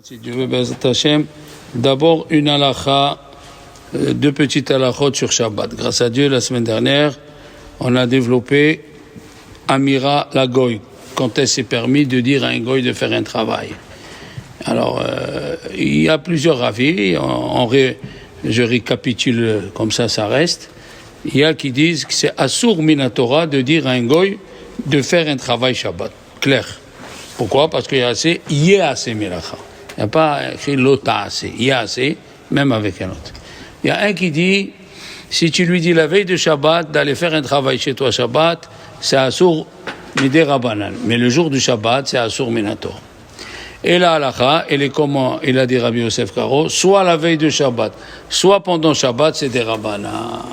Si Dieu veut, Bezat Hashem, d'abord une halakha, deux petites halakhot sur Shabbat. Grâce à Dieu, la semaine dernière, on a développé Amira la Goy, quand elle s'est permis de dire à un Goy de faire un travail. Alors, il y a plusieurs avis, je récapitule comme ça reste. Il y a qui disent que c'est Asur Minatora de dire à un Goy de faire un travail Shabbat. Clair. Pourquoi? Parce qu'il y a assez, Yéase Melacha. Il n'y a pas écrit l'ota assez, Yéase, même avec un autre. Il y a un qui dit, si tu lui dis la veille de Shabbat d'aller faire un travail chez toi Shabbat, c'est Asur Midei Rabbanan. Mais le jour du Shabbat, c'est Asur Minatora. Et la halakha, elle est comment il a dit Rabbi Yosef Karo, soit la veille de Shabbat, soit pendant Shabbat, c'est des Rabbanan.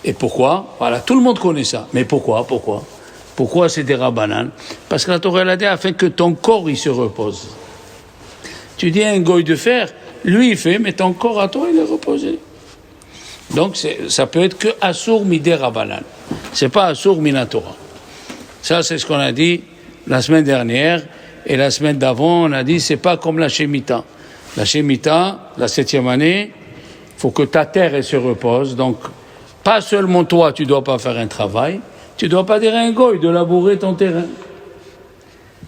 Et pourquoi? Voilà, tout le monde connaît ça. Mais pourquoi? Pourquoi c'est des Rabbanan? Parce que la Torah elle a dit afin que ton corps il se repose. Tu dis à un goy de faire, lui il fait, mais ton corps à toi il est reposé. Donc ça peut être que Asur Midei Rabbanan. C'est pas Asur Minatora. Ça c'est ce qu'on a dit la semaine dernière. Et la semaine d'avant, on a dit, c'est pas comme la Shemitah. La Shemitah, la 7e année, il faut que ta terre elle se repose. Donc, pas seulement toi, tu dois pas faire un travail, tu dois pas dire à un goy de labourer ton terrain.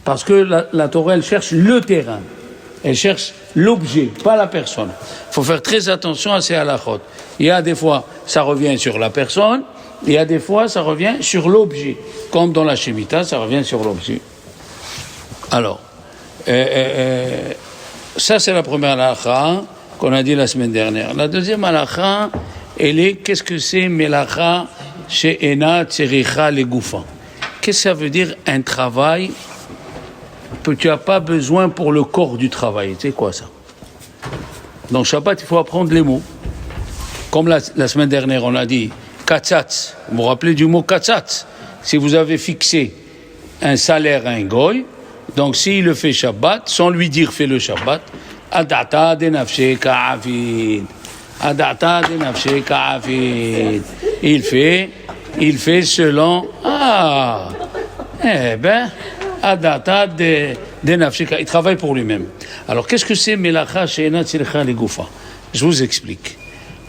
Parce que la Torah, elle cherche le terrain. Elle cherche l'objet, pas la personne. Il faut faire très attention à ces halakhot. Il y a des fois, ça revient sur la personne, il y a des fois, ça revient sur l'objet. Comme dans la Shemitah, ça revient sur l'objet. Alors, ça c'est la première halakha qu'on a dit la semaine dernière. La deuxième halakha, elle est, qu'est-ce que c'est melacha she'ena tzericha legoufa? Qu'est-ce que ça veut dire un travail que tu n'as pas besoin pour le corps du travail? C'est quoi ça? Dans Shabbat, il faut apprendre les mots. Comme la semaine dernière, on a dit katzatz. Vous vous rappelez du mot katzatz? Si vous avez fixé un salaire à un goy, donc s'il le fait Shabbat, sans lui dire fais le Shabbat, adata de nafshe ka'avid. Adata de nafshe ka'avid. Il fait selon, adata de nafshe ka'avid. Il travaille pour lui-même. Alors qu'est-ce que c'est melacha she'ena tzericha legoufa? Je vous explique.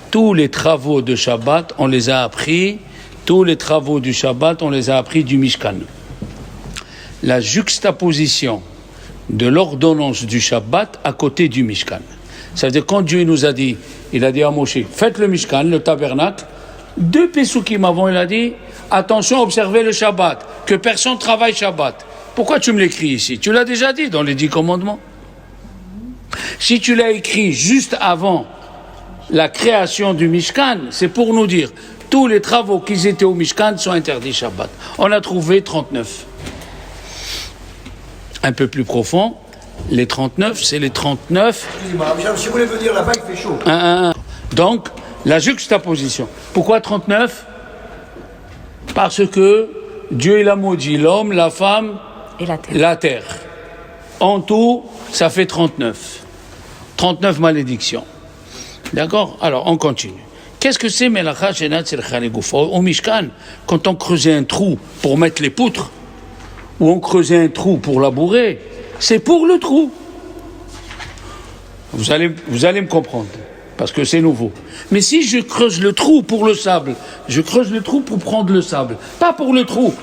Tous les travaux de Shabbat, on les a appris, du Mishkan. La juxtaposition de l'ordonnance du Shabbat à côté du Mishkan. Ça veut dire quand Dieu nous a dit, il a dit à Moshe, faites le Mishkan, le tabernacle, 2 Pesukim avant, il a dit, attention, observez le Shabbat, que personne travaille Shabbat. Pourquoi tu me l'écris ici? Tu l'as déjà dit dans les 10 commandements. Si tu l'as écrit juste avant la création du Mishkan, c'est pour nous dire, tous les travaux qui étaient au Mishkan sont interdits Shabbat. On a trouvé 39. Un peu plus profond, les 39, c'est les 39. Excusez-moi, si vous voulez venir là-bas, il fait chaud. Donc, la juxtaposition. Pourquoi 39? Parce que Dieu il a maudit l'homme, la femme et la terre. En tout, ça fait 39. 39 malédictions. D'accord? Alors, on continue. Qu'est-ce que c'est melacha she'ena tzericha legoufa? Au Mishkan, quand on creusait un trou pour mettre les poutres, ou on creusait un trou pour labourer, c'est pour le trou. Vous allez me comprendre, parce que c'est nouveau. Mais si je creuse le trou pour le sable, je creuse le trou pour prendre le sable, pas pour le trou.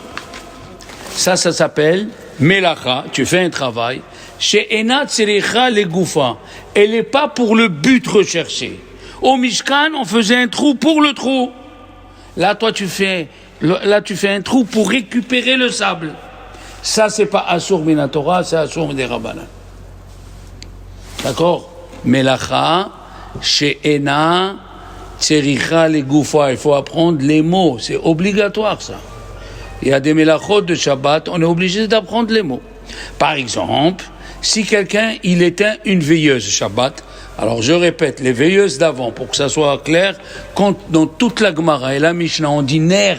Ça s'appelle melacha, tu fais un travail, she'ena tzericha legoufa. Elle n'est pas pour le but recherché. Au Mishkan, on faisait un trou pour le trou. Là, tu fais un trou pour récupérer le sable. Ça, c'est pas Asur Minatora, c'est Asur Midei Rabbanan. D'accord? Melacha, she'ena, tzericha legoufa. Il faut apprendre les mots. C'est obligatoire, ça. Il y a des melachot de Shabbat, on est obligé d'apprendre les mots. Par exemple, si quelqu'un, il éteint une veilleuse Shabbat, alors je répète, les veilleuses d'avant, pour que ça soit clair, quand dans toute la Gemara et la Mishnah, on dit ner.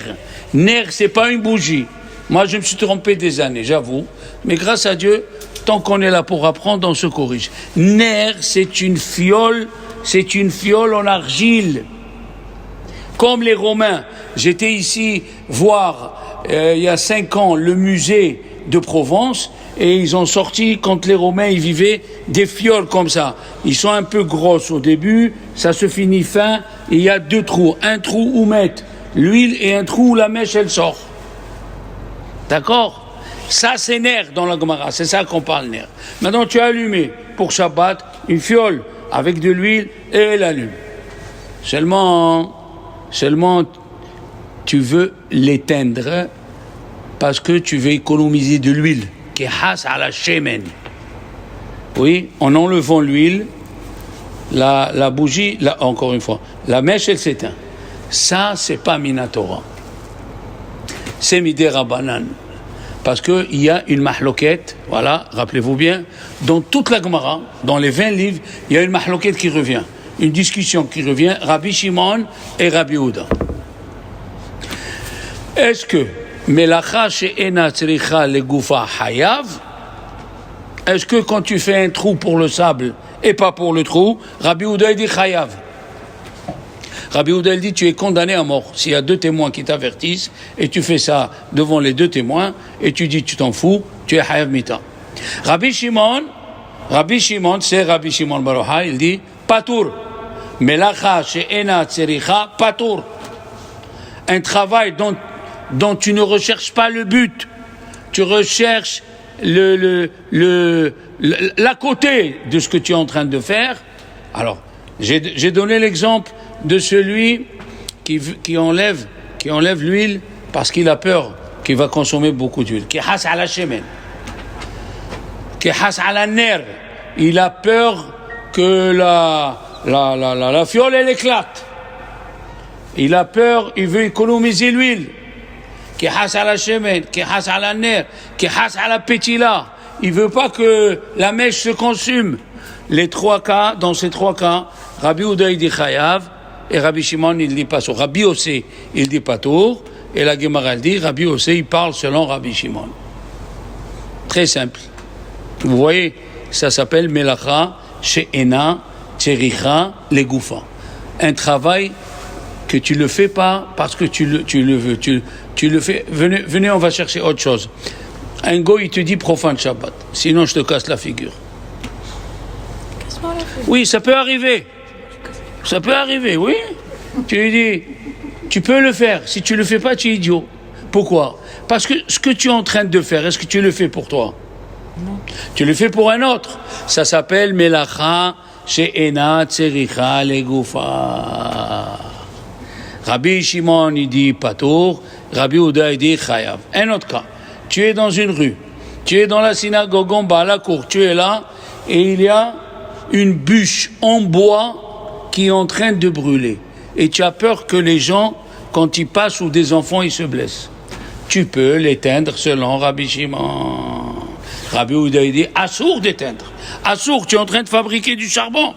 Ner, c'est pas une bougie. Moi, je me suis trompé des années, j'avoue. Mais grâce à Dieu, tant qu'on est là pour apprendre, on se corrige. Ner, c'est une fiole en argile. Comme les Romains. J'étais ici voir, il y a 5 ans, le musée de Provence, et ils ont sorti, quand les Romains ils vivaient, des fioles comme ça. Ils sont un peu grosses au début, ça se finit fin, et il y a 2 trous. Un trou où mettre l'huile et un trou où la mèche elle sort. D'accord? Ça c'est ner dans la Gemara, c'est ça qu'on parle ner. Maintenant tu as allumé pour Shabbat une fiole avec de l'huile et elle allume. Seulement tu veux l'éteindre parce que tu veux économiser de l'huile qui has à la shemen. Oui, en enlevant l'huile, la bougie, encore une fois, la mèche elle s'éteint. Ça c'est pas Minatora. C'est Midé Rabbanan. Parce qu'il y a une mahloquette, voilà, rappelez-vous bien, dans toute la Gemara, dans les 20 livres, il y a une mahloquette qui revient, une discussion qui revient, Rabbi Shimon et Rabbi Yehuda. Est-ce que Melacha she'ena tzricha legufa hayav? Est-ce que quand tu fais un trou pour le sable et pas pour le trou, Rabbi Yehuda dit chayav? Rabbi Yehuda dit tu es condamné à mort. S'il y a 2 témoins qui t'avertissent et tu fais ça devant les 2 témoins et tu dis tu t'en fous, tu es hayav mita. Rabbi Shimon, c'est Rabbi Shimon bar Yochai, il dit patour. Melacha she'ena tzericha patour. Un travail dont tu ne recherches pas le but, tu recherches l'à côté de ce que tu es en train de faire. Alors, j'ai donné l'exemple de celui qui enlève l'huile parce qu'il a peur qu'il va consommer beaucoup d'huile. Qui has à la shemen, qui has à la ner. Il a peur que la fiole elle éclate. Il a peur, il veut économiser l'huile. Qui has à la shemen, qui has à la ner, qui has à la pétila. Il veut pas que la mèche se consume. Dans ces 3 cas, Rabbi Yehuda il dit chayav et Rabbi Shimon il dit pas. Rabbi Yossé il dit patour et la Gemara elle dit Rabbi Yossé il parle selon Rabbi Shimon. Très simple. Vous voyez, ça s'appelle melacha she'ena tzericha legufa. Un travail que tu le fais pas parce que tu le veux. Tu le fais. Venez, on va chercher autre chose. Un go il te dit profane Shabbat, sinon je te casse la figure. Oui, ça peut arriver. Ça peut arriver, oui. Tu lui dis, tu peux le faire. Si tu le fais pas, tu es idiot. Pourquoi? Parce que ce que tu es en train de faire, est-ce que tu le fais pour toi? Non. Tu le fais pour un autre. Ça s'appelle Melacha she'ena tzericha legufa. Rabbi Shimon, il dit patour. Rabbi Yehuda, il dit chayav. Un autre cas. Tu es dans une rue. Tu es dans la synagogue en bas, à la cour. Tu es là et il y a une bûche en bois qui est en train de brûler. Et tu as peur que les gens, quand ils passent ou des enfants, ils se blessent. Tu peux l'éteindre selon Rabbi Shimon. Rabbi Yehuda dit assour d'éteindre. Assour, tu es en train de fabriquer du charbon.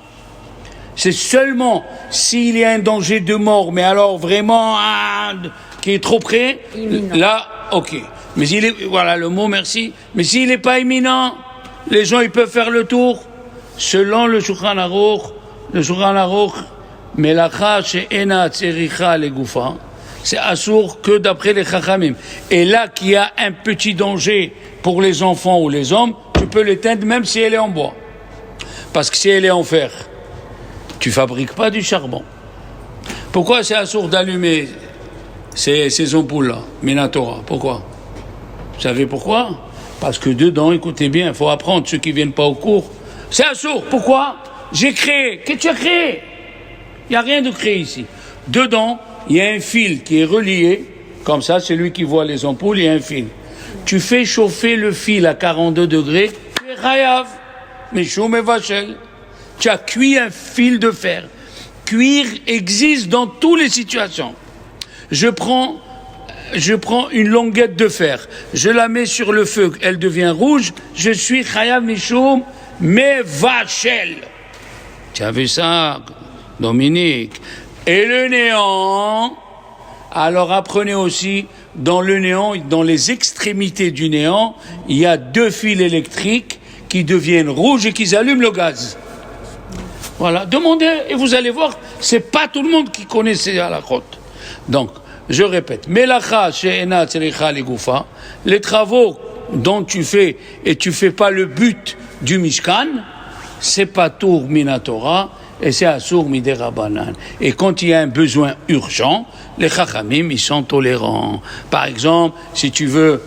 C'est seulement s'il y a un danger de mort, mais alors vraiment qui est trop près, là, ok. Mais s'il est, voilà le mot, merci. Mais s'il n'est pas imminent, les gens ils peuvent faire le tour. Selon le Shulchan Aruch, Melacha she'ena tzericha legufa, c'est assour que d'après les Chachamim. Et là qu'il y a un petit danger pour les enfants ou les hommes, tu peux l'éteindre même si elle est en bois. Parce que si elle est en fer, tu fabriques pas du charbon. Pourquoi c'est assour d'allumer ces ampoules-là, Minatora? Pourquoi? Vous savez pourquoi? Parce que dedans, écoutez bien, il faut apprendre ceux qui viennent pas au cours. C'est assour. Pourquoi? J'ai créé. Qu'est-ce que tu as créé? Il n'y a rien de créé ici. Dedans, il y a un fil qui est relié. Comme ça, c'est lui qui voit les ampoules, il y a un fil. Tu fais chauffer le fil à 42 degrés, tu es chayav. Mishum et vachel. Tu as cuit un fil de fer. Cuire existe dans toutes les situations. Je prends une languette de fer, je la mets sur le feu, elle devient rouge, je suis chayav mishum mais vachel. Tu as vu ça, Dominique? Et le néant, alors apprenez aussi, dans le néant, dans les extrémités du néant, il y a 2 fils électriques qui deviennent rouges et qui allument le gaz. Voilà, demandez et vous allez voir, c'est pas tout le monde qui connaît ces halakhot. Donc, je répète, Melacha she'ena tzericha legufa, les travaux dont tu fais pas le but du Mishkan, c'est pas Patur Minatora et c'est Asur Midei Rabbanan. Et quand il y a un besoin urgent, les Chachamim, ils sont tolérants. Par exemple, si tu veux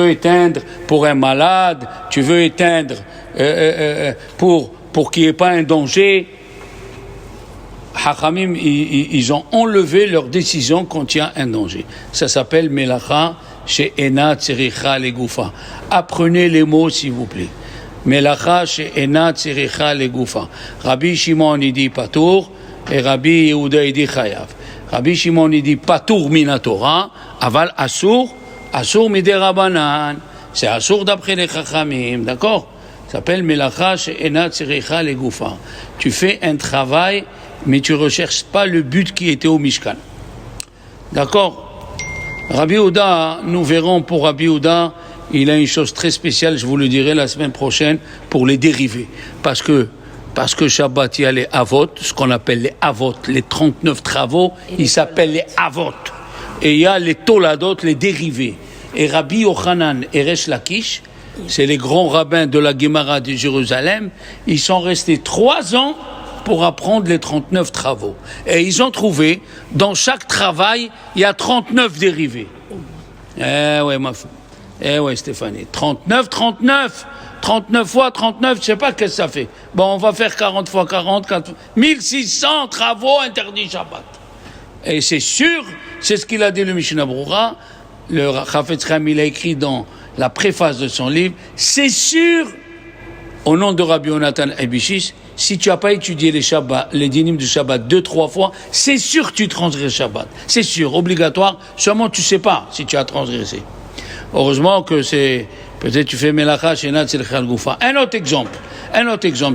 éteindre pour un malade, tu veux éteindre pour qu'il n'y ait pas un danger, Chachamim, ils ont enlevé leur décision quand il y a un danger. Ça s'appelle Melacha she'ena tzericha legoufa. Apprenez les mots, s'il vous plaît. Melacha she'ena tzericha legoufa. Rabbi Shimon, il dit Patur, et Rabbi Yehuda, il dit Chayav. Rabbi Shimon, il dit Patur minatora, aval Asur midei Rabbanan. C'est Asur d'après les Chachamim, d'accord? Ça s'appelle Melacha she'ena tzericha legoufa. Tu fais un travail, mais tu ne recherches pas le but qui était au Mishkan. D'accord? Rabbi Yehuda, nous verrons pour Rabbi Yehuda, il a une chose très spéciale, je vous le dirai la semaine prochaine, pour les dérivés. Parce que Shabbat, il y a les Avot, ce qu'on appelle les Avot, les 39 travaux, ils s'appellent les Avot. Et il y a les Toladot, les dérivés. Et Rabbi Yochanan et Resh Lakish, c'est les grands rabbins de la Gemara de Jérusalem, ils sont restés 3 ans pour apprendre les 39 travaux. Et ils ont trouvé, dans chaque travail, il y a 39 dérivés. Ouais, ma femme. Ouais, Stéphanie. 39 fois 39, je sais pas qu'est-ce que ça fait. Bon, on va faire 40 fois 40, 1600 travaux interdits Shabbat. Et c'est sûr, c'est ce qu'il a dit le Mishnah Brura, le Chafetz Chaim, il a écrit dans la préface de son livre, c'est sûr, au nom de Rabbi Yonatan Ebishis, si tu n'as pas étudié les dynimes du Shabbat 2-3 fois, c'est sûr que tu transgresses Shabbat. C'est sûr, obligatoire, seulement tu ne sais pas si tu as transgressé. Heureusement que peut-être tu fais Melacha, Shenat, Selchal Goufa. Un autre exemple,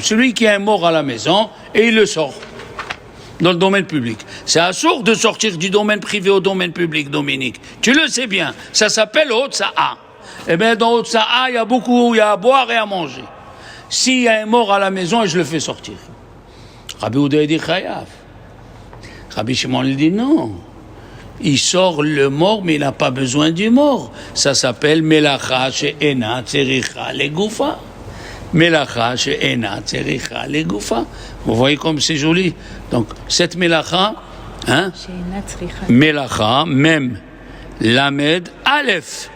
celui qui a un mort à la maison et il le sort dans le domaine public. C'est assourd de sortir du domaine privé au domaine public, Dominique. Tu le sais bien, ça s'appelle Hotza'a. Eh bien, dans Hotza'a, il y a à boire et à manger. S'il y a un mort à la maison, je le fais sortir. Rabbi Yehuda dit Chayav. Rabbi Shimon il dit non. Il sort le mort, mais il n'a pas besoin du mort. Ça s'appelle Melacha she'ena tzericha legoufa. Melacha she'ena tzericha legoufa. Vous voyez comme c'est joli. Donc, cette Melacha, Melacha, même, Lamed, Aleph.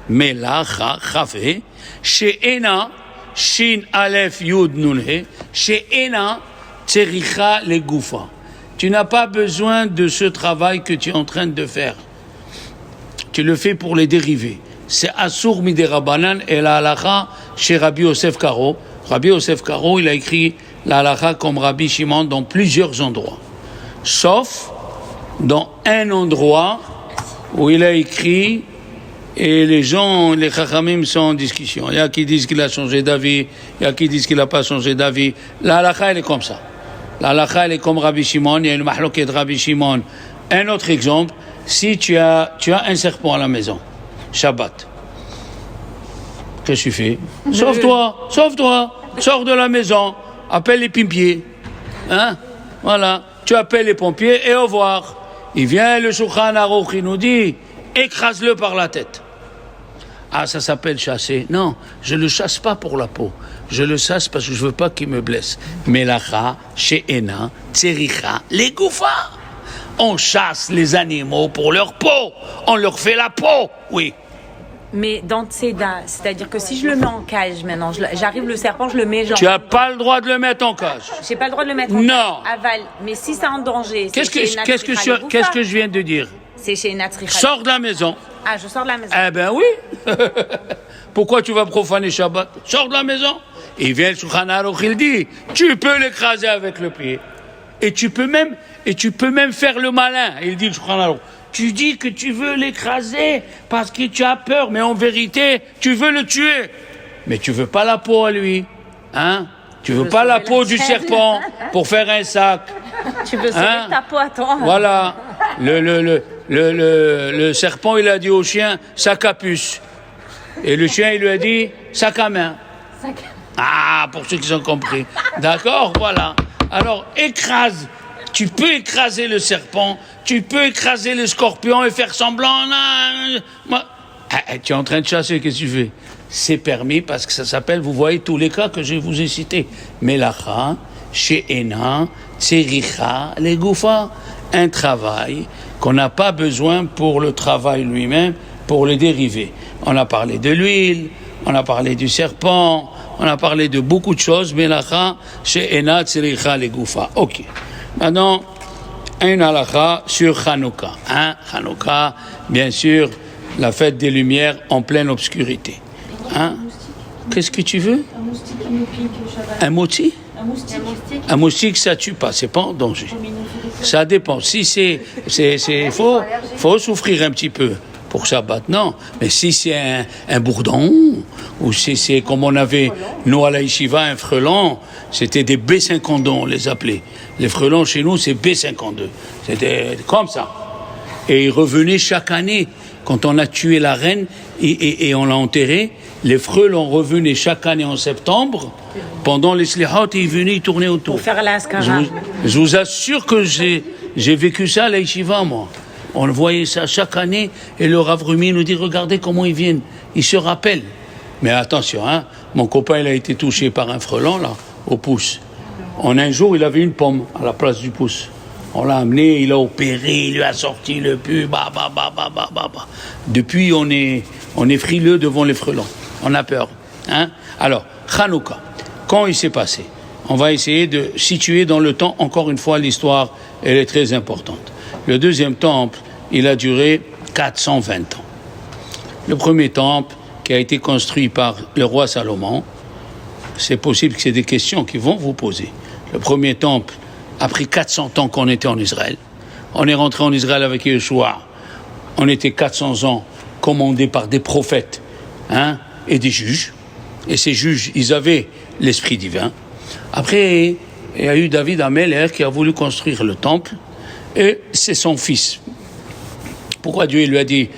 Melacha, Chafé, she'ena, Shin Aleph Yud Nunhe, she'ena tzericha legoufa. Tu n'as pas besoin de ce travail que tu es en train de faire. Tu le fais pour les dérivés. C'est Asur Midei Rabbanan et la halacha chez Rabbi Yosef Karo. Rabbi Yosef Karo, il a écrit la halacha comme Rabbi Shimon dans plusieurs endroits. Sauf dans un endroit où il a écrit, et les Chachamim sont en discussion. Il y a qui disent qu'il a changé d'avis, il y a qui disent qu'il n'a pas changé d'avis. La halacha, elle est comme ça. La halacha, elle est comme Rabbi Shimon, il y a une mahloket de Rabbi Shimon. Un autre exemple, si tu as un serpent à la maison, Shabbat, qu'est-ce que tu fais? Sauve-toi, sors de la maison, appelle les pompiers. Voilà, tu appelles les pompiers et au revoir. Il vient le Shulchan Aruch, il nous dit, écrase-le par la tête. Ah, ça s'appelle chasser. Non, je ne le chasse pas pour la peau. Je le chasse parce que je ne veux pas qu'il me blesse. Melacha, she'ena, tzericha, legoufa. On chasse les animaux pour leur peau. On leur fait la peau, oui. Mais dans Tzeda, c'est-à-dire que si je le mets en cage maintenant, j'arrive le serpent, je le mets genre... Tu n'as pas le droit de le mettre en cage. J'ai pas le droit de le mettre en cage. Non. Aval. Mais si c'est en danger, qu'est-ce que je viens de dire? C'est chez Natricha. Sors de la maison. Ah, je sors de la maison. Eh ben oui. Pourquoi tu vas profaner Shabbat? Sors de la maison. Il vient le Shulchan Aruch, il dit, tu peux l'écraser avec le pied. Et tu peux même faire le malin. Il dit le Shulchan Aruch, tu dis que tu veux l'écraser parce que tu as peur, mais en vérité, tu veux le tuer. Mais tu veux pas la peau à lui. Tu veux pas la peau du serpent pour faire un sac. Tu veux sauver ta peau à toi. Voilà. Le serpent, il a dit au chien, sac à puce. Et le chien, il lui a dit, sac à main. Ah, pour ceux qui ont compris. D'accord, voilà. Alors, écrase. Tu peux écraser le serpent, tu peux écraser le scorpion et faire semblant. Tu es en train de chasser, qu'est-ce que tu fais? C'est permis parce que ça s'appelle, vous voyez tous les cas que je vous ai cités. Melacha, she'ena, tsericha, legoufa. Un travail qu'on n'a pas besoin pour le travail lui-même, pour les dérivés. On a parlé de l'huile, on a parlé du serpent, on a parlé de beaucoup de choses. Melacha, she'ena, tsericha, legoufa. Ok. Maintenant, un halakha sur Hanouka. Hanouka, bien sûr, la fête des Lumières en pleine obscurité. Qu'est-ce que tu veux? Un moustique qui nous pique au Shabbat. Un moustique? Un moustique, ça tue pas, c'est pas en danger. Ça dépend. Si faut souffrir un petit peu pour Shabbat, non. Mais si c'est un bourdon, ou si c'est comme on avait, nous à la Yeshiva, un frelon, c'était des B52, on les appelait. Les frelons chez nous, c'est B52. C'était comme ça. Et ils revenaient chaque année. Quand on a tué la reine et on l'a enterrée, les frelons revenaient chaque année en septembre. Pendant les slihot, ils venaient tourner autour. Pour faire l'ascara. Je vous assure que j'ai vécu ça à la Yeshiva, moi. On voyait ça chaque année et le Rav Rumi nous dit, regardez comment ils viennent. Ils se rappellent. Mais attention, mon copain, il a été touché par un frelon, là, au pouce. En un jour, il avait une pomme à la place du pouce. On l'a amené, il a opéré, il lui a sorti le pus, Depuis, on est frileux devant les frelons. On a peur. Alors, Hanouka, quand il s'est passé? On va essayer de situer dans le temps, encore une fois, l'histoire, elle est très importante. Le deuxième temple, il a duré 420 ans. Le premier temple, qui a été construit par le roi Salomon, c'est possible que c'est des questions qui vont vous poser. Le premier temple a pris 400 ans qu'on était en Israël. On est rentré en Israël avec Yeshua. On était 400 ans commandés par des prophètes et des juges. Et ces juges, ils avaient l'esprit divin. Après, il y a eu David Améler qui a voulu construire le temple. Et c'est son fils. Pourquoi Dieu lui a dit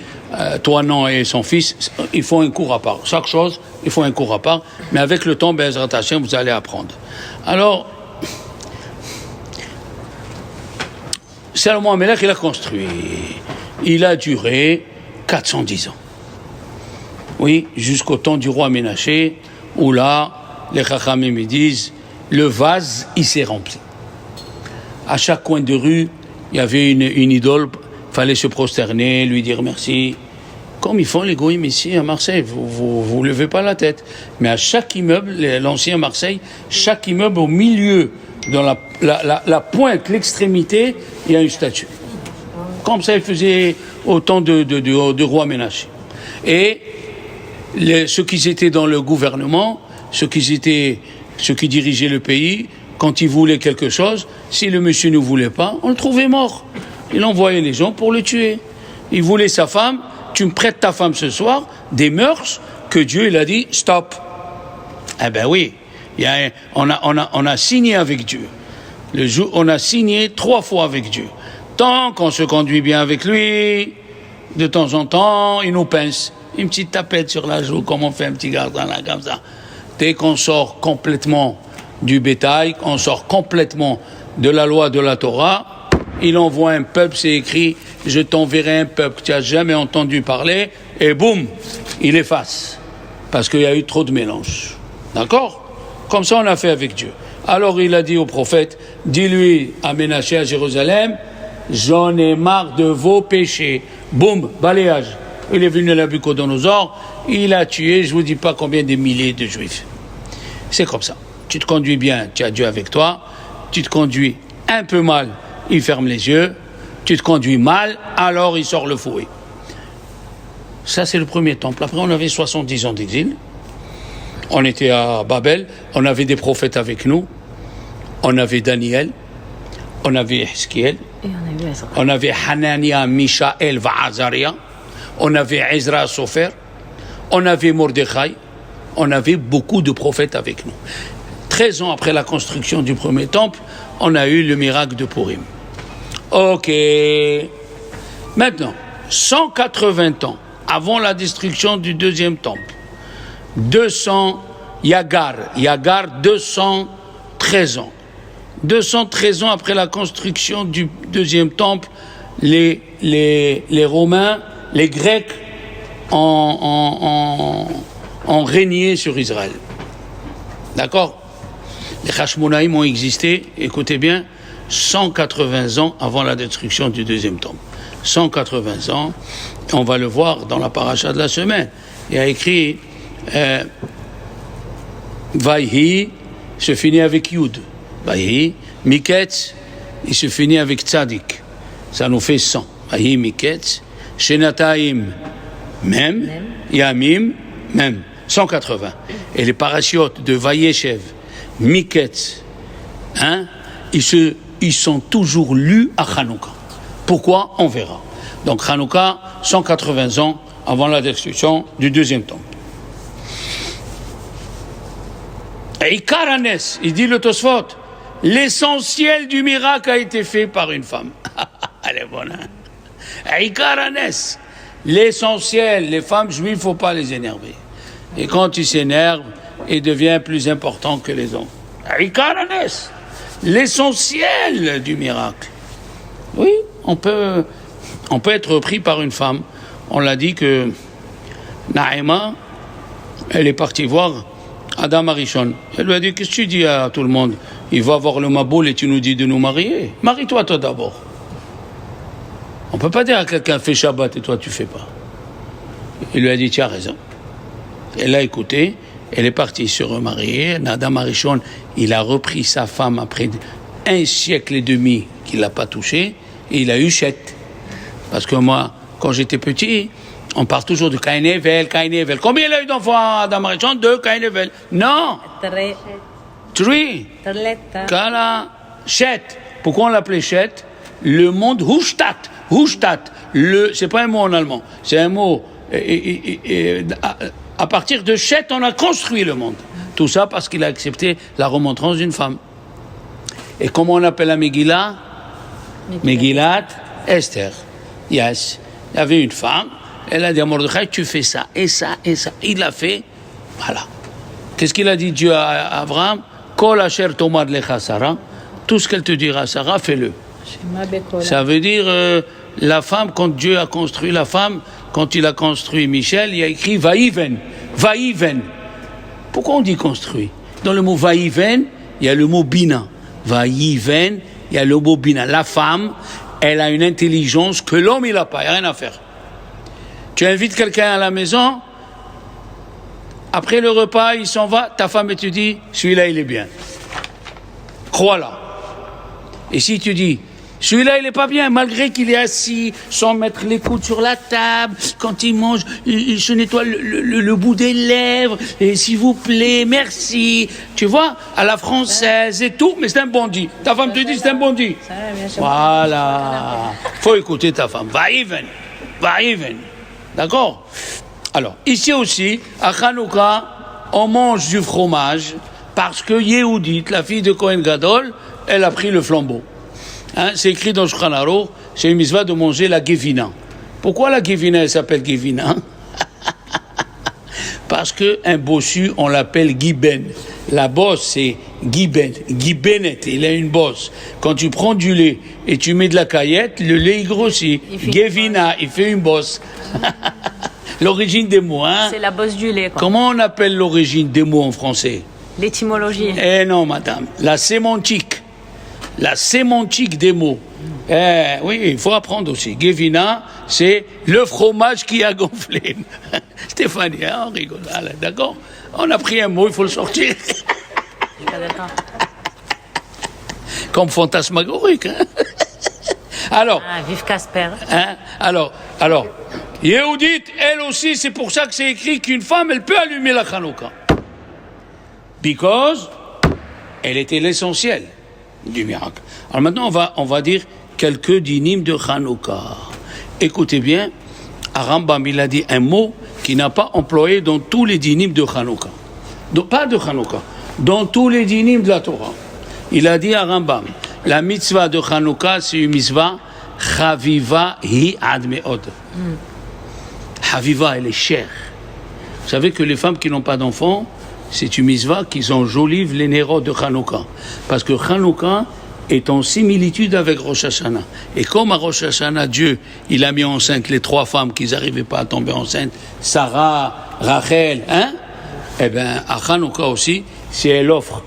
toi non et son fils, il faut un cours à part. Chaque chose, il faut un cours à part. Mais avec le temps, Bezrat Hashem, vous allez apprendre. Alors, Salomon Amelech, il a construit. Il a duré 410 ans. Oui, jusqu'au temps du roi Ménaché, où là, les Chachamim me disent, le vase, il s'est rempli. À chaque coin de rue, il y avait une idole, il fallait se prosterner, lui dire merci. Comme ils font les goïms ici à Marseille, vous levez pas la tête. Mais à chaque immeuble, l'ancien Marseille, chaque immeuble au milieu, dans la pointe, l'extrémité, il y a une statue. Comme ça, il faisait au temps de roi Ménaché. Et ceux qui étaient dans le gouvernement, ceux qui dirigeaient le pays, quand ils voulaient quelque chose, si le monsieur ne voulait pas, on le trouvait mort. Il envoyait les gens pour le tuer. Il voulait sa femme, tu me prêtes ta femme ce soir, des mœurs que Dieu il a dit stop. Eh ben oui, on a signé avec Dieu. On a signé 3 fois avec Dieu. Tant qu'on se conduit bien avec lui, de temps en temps, il nous pince. Une petite tapette sur la joue, comme on fait un petit garçon là, comme ça. Dès qu'on sort complètement du bétail, on sort complètement de la loi de la Torah, il envoie un peuple, c'est écrit, je t'enverrai un peuple que tu n'as jamais entendu parler, et boum, il efface. Parce qu'il y a eu trop de mélange. D'accord? Comme ça, on a fait avec Dieu. Alors il a dit au prophète, dis-lui à Ménaché à Jérusalem, j'en ai marre de vos péchés. Boum, balayage. Il est venu à Nabucodonosor, il a tué, je ne vous dis pas combien de milliers de juifs. C'est comme ça. Tu te conduis bien, tu as Dieu avec toi. Tu te conduis un peu mal, il ferme les yeux. Tu te conduis mal, alors il sort le fouet. Ça, c'est le premier temple. Après, on avait 70 ans d'exil. On était à Babel. On avait des prophètes avec nous. On avait Daniel. On avait Eskiel. On avait Hanania, Mishaël, Azaria. On avait Ezra, Sofer. On avait Mordechai. On avait beaucoup de prophètes avec nous. 13 ans après la construction du premier temple, on a eu le miracle de Purim. Ok. Maintenant, 180 ans avant la destruction du deuxième temple, 213 ans. 213 ans après la construction du deuxième temple, les Romains, les Grecs ont régné sur Israël. D'accord? Les Hashmonaïm ont existé, écoutez bien, 180 ans avant la destruction du deuxième temple. 180 ans, on va le voir dans la paracha de la semaine. Il y a écrit Vayhi se finit avec Yud. Vayhi, Miketz, il se finit avec Tzadik. Ça nous fait 100. Vayhi, Miketz, Shenataim, même, Yamim, même. 180. Et les parachiotes de Vayeshev, Miketz, ils sont toujours lus à Hanouka. Pourquoi? On verra. Donc Hanouka, 180 ans avant la destruction du deuxième temple. Et Ikaranes, il dit le Tosfot, l'essentiel du miracle a été fait par une femme. Elle est bonne, hein? Ikaranes, l'essentiel, les femmes juives, il ne faut pas les énerver. Et quand ils s'énervent, ils deviennent plus importants que les hommes. Ikaranes, l'essentiel du miracle. Oui, on peut être repris par une femme. On l'a dit que Naïma, elle est partie voir Adam Arishon. Elle lui a dit, qu'est-ce que tu dis à tout le monde? Il va avoir le Maboul et tu nous dis de nous marier. Marie-toi toi d'abord. On ne peut pas dire à quelqu'un fais Shabbat et toi tu fais pas. Il lui a dit, tu as raison. Elle a écouté, elle est partie se remarier. Adam Arishon, il a repris sa femme après 1 siècle et demi qu'il l'a pas touchée, et il a eu Chet. Parce que moi, quand j'étais petit, on parle toujours de Caïn et Hevel, Caïn et Hevel. Combien il a eu d'enfants, Adam Arishon? 2, Caïn et Hevel. Non! 3. Kala, Chet. Pourquoi on l'appelait Chet? Le monde Hushtat. Hushtat. C'est pas un mot en allemand. C'est un mot. À partir de Chet, on a construit le monde. Tout ça parce qu'il a accepté la remontrance d'une femme. Et comment on appelle la Megillah? Megillat Esther. Yes. Il y avait une femme, elle a dit à Mordechai, tu fais ça, et ça, et ça. Il l'a fait, voilà. Qu'est-ce qu'il a dit Dieu à Abraham? Kol asher tomad lecha Sarah, tout ce qu'elle te dira, Sarah, fais-le. Ça veut dire, la femme, quand Dieu a construit la femme, quand il a construit Michel, il a écrit Vaïven, Vaïven. Pourquoi on dit construit? Dans le mot Vaïven, il y a le mot Bina. Vaïven, il y a le mot Bina. La femme, elle a une intelligence que l'homme, il n'a pas. Il n'y a rien à faire. Tu invites quelqu'un à la maison, après le repas, il s'en va, ta femme, et tu dis, celui-là, il est bien. Crois-la. Et si tu dis, celui-là, il n'est pas bien, malgré qu'il est assis, sans mettre les coudes sur la table, quand il mange, il se nettoie le bout des lèvres, et s'il vous plaît, merci. Tu vois, à la française et tout, mais c'est un bandit. Ta femme te dit, c'est un bandit. Voilà. Faut écouter ta femme. Va-y-ven. Va-y-ven. D'accord? Alors, ici aussi, à Hanouka, on mange du fromage, parce que Yehudit, la fille de Kohen Gadol, elle a pris le flambeau. C'est écrit dans Shulchan Aruch, c'est une mitzvah de manger la Gevina. Pourquoi la Gevina, elle s'appelle Gevina? Parce qu'un bossu, on l'appelle Giben. La bosse, c'est Giben. Gibenet, il a une bosse. Quand tu prends du lait et tu mets de la caillette, le lait, il grossit. Gevina, il fait une bosse. L'origine des mots, hein? C'est la bosse du lait, quoi. Comment on appelle l'origine des mots en français? L'étymologie. Eh non, madame. La sémantique. La sémantique des mots. Oui, il faut apprendre aussi. Gevina, c'est le fromage qui a gonflé. Stéphanie, on rigole. Allez, d'accord? On a pris un mot, il faut le sortir. Comme fantasmagorique. Hein? Alors. Vive Casper. Hein? Alors. Yehudit, elle aussi, c'est pour ça que c'est écrit qu'une femme, elle peut allumer la Hanouka. Because elle était l'essentiel du miracle. Alors maintenant, on va dire quelques dynimes de Hanouka. Écoutez bien, Rambam, il a dit un mot qu'il n'a pas employé dans tous les dynimes de Hanouka. Pas de Hanouka, dans tous les dynimes de la Torah. Il a dit à Rambam, la mitzvah de Hanouka, c'est une mitzvah chaviva hi ad me'od. Chaviva, elle est chère. Vous savez que les femmes qui n'ont pas d'enfants, c'est une mitzvah qu'ils enjolivent les nérodes de Hanouka. Parce que Hanouka, est en similitude avec Rosh Hashanah. Et comme à Rosh Hashanah, Dieu, il a mis enceinte les 3 femmes qui n'arrivaient pas à tomber enceintes, Sarah, Rachel, hein? Eh bien, à Hanouka aussi, si elle offre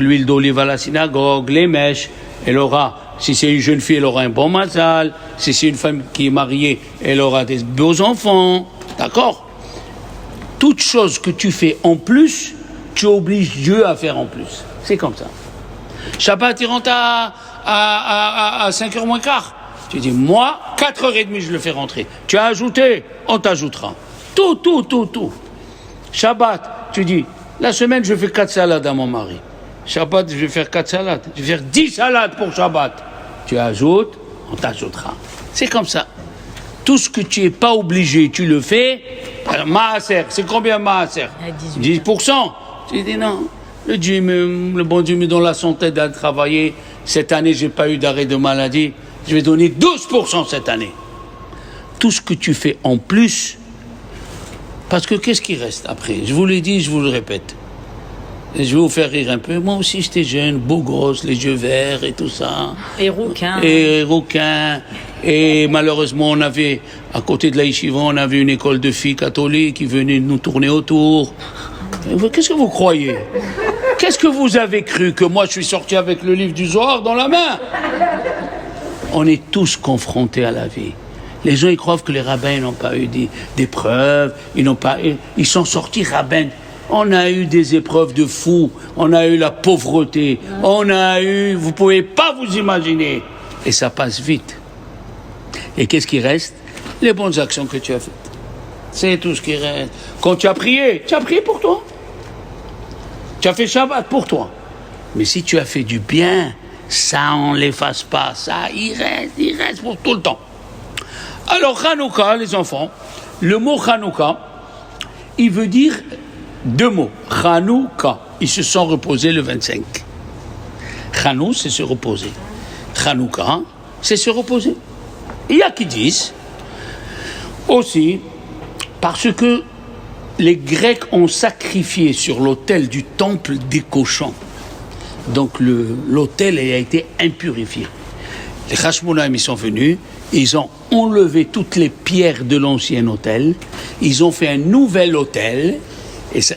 l'huile d'olive à la synagogue, les mèches, elle aura, si c'est une jeune fille, elle aura un bon mazal, si c'est une femme qui est mariée, elle aura des beaux enfants, d'accord? Toute chose que tu fais en plus, tu obliges Dieu à faire en plus. C'est comme ça. Shabbat, il rentre à 5h moins quart. Tu dis, moi, 4h30, je le fais rentrer. Tu as ajouté, on t'ajoutera. Tout. Shabbat, tu dis, la semaine, je fais 4 salades à mon mari. Shabbat, je vais faire 4 salades. Je vais faire 10 salades pour Shabbat. Tu ajoutes, on t'ajoutera. C'est comme ça. Tout ce que tu n'es pas obligé, tu le fais. Maaser, c'est combien Maaser? 10%. Tu dis non. Le bon Dieu me donne la santé d'aller travailler. Cette année, je n'ai pas eu d'arrêt de maladie. Je vais donner 12% cette année. Tout ce que tu fais en plus, parce que qu'est-ce qui reste après? Je vous l'ai dit, je vous le répète. Et je vais vous faire rire un peu. Moi aussi, j'étais jeune, beau gosse, les yeux verts et tout ça. Et rouquin. Et malheureusement, on avait, à côté de la yeshiva, on avait une école de filles catholiques qui venaient nous tourner autour. Qu'est-ce que vous croyez? Qu'est-ce que vous avez cru? Que moi, je suis sorti avec le livre du Zohar dans la main? On est tous confrontés à la vie. Les gens, ils croient que les rabbins n'ont pas eu d'épreuves. Ils sont sortis rabbins. On a eu des épreuves de fous. On a eu la pauvreté. Vous pouvez pas vous imaginer. Et ça passe vite. Et qu'est-ce qui reste? Les bonnes actions que tu as faites. C'est tout ce qui reste. Quand tu as prié pour toi. Tu as fait Shabbat pour toi. Mais si tu as fait du bien, ça on ne l'efface pas. Ça, il reste pour tout le temps. Alors, Hanouka, les enfants, le mot Hanouka, il veut dire 2 mots. Hanouka, ils se sont reposés le 25. Hanou, c'est se reposer. Hanouka, c'est se reposer. Il y a qui disent aussi, parce que les Grecs ont sacrifié sur l'autel du temple des cochons. Donc l'autel a été impurifié. Les Hashmonaïm, ils sont venus, ils ont enlevé toutes les pierres de l'ancien autel, ils ont fait un nouvel autel,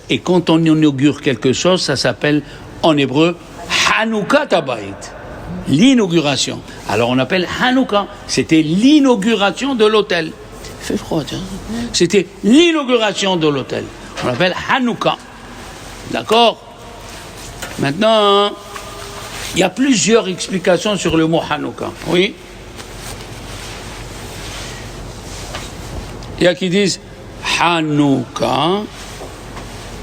et quand on inaugure quelque chose, ça s'appelle en hébreu Hanouka Tabayit, l'inauguration. Alors on appelle Hanouka, c'était l'inauguration de l'autel. Il fait froid, tiens. C'était l'inauguration de l'autel. On l'appelle Hanouka. D'accord? Maintenant, il y a plusieurs explications sur le mot Hanouka. Oui? Il y a qui disent Hanouka,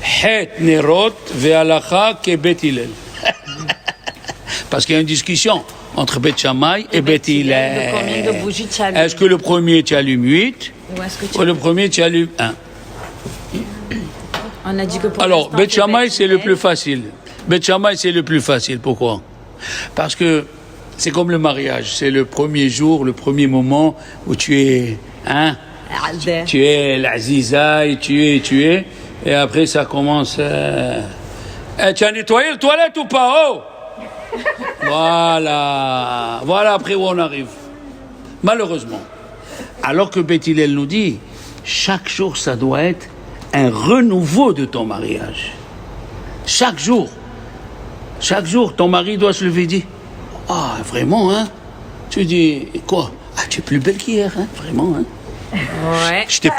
Het Nerot ve'alacha ke Bet Hillel. Parce qu'il y a une discussion entre Bet Shammai et Bet Hillel. Combien de bougies tu allumes? Est-ce que le premier tu allumes 8 ou le premier tu allumes 1? On a dit que pour alors, Bet Shammai c'est le plus facile. Bet Shammai c'est le plus facile. Pourquoi? Parce que c'est comme le mariage. C'est le premier jour, le premier moment où tu es... tu es l'Aziza et tu es. Et après ça commence... tu as nettoyé le toilette ou pas? Oh, voilà après où on arrive. Malheureusement. Alors que Beth Hillel nous dit, chaque jour ça doit être un renouveau de ton mariage. Chaque jour, ton mari doit se lever et dire, ah, vraiment, hein? Tu dis, quoi? Ah, tu es plus belle qu'hier, hein? Vraiment, hein? Ouais. Je t'ai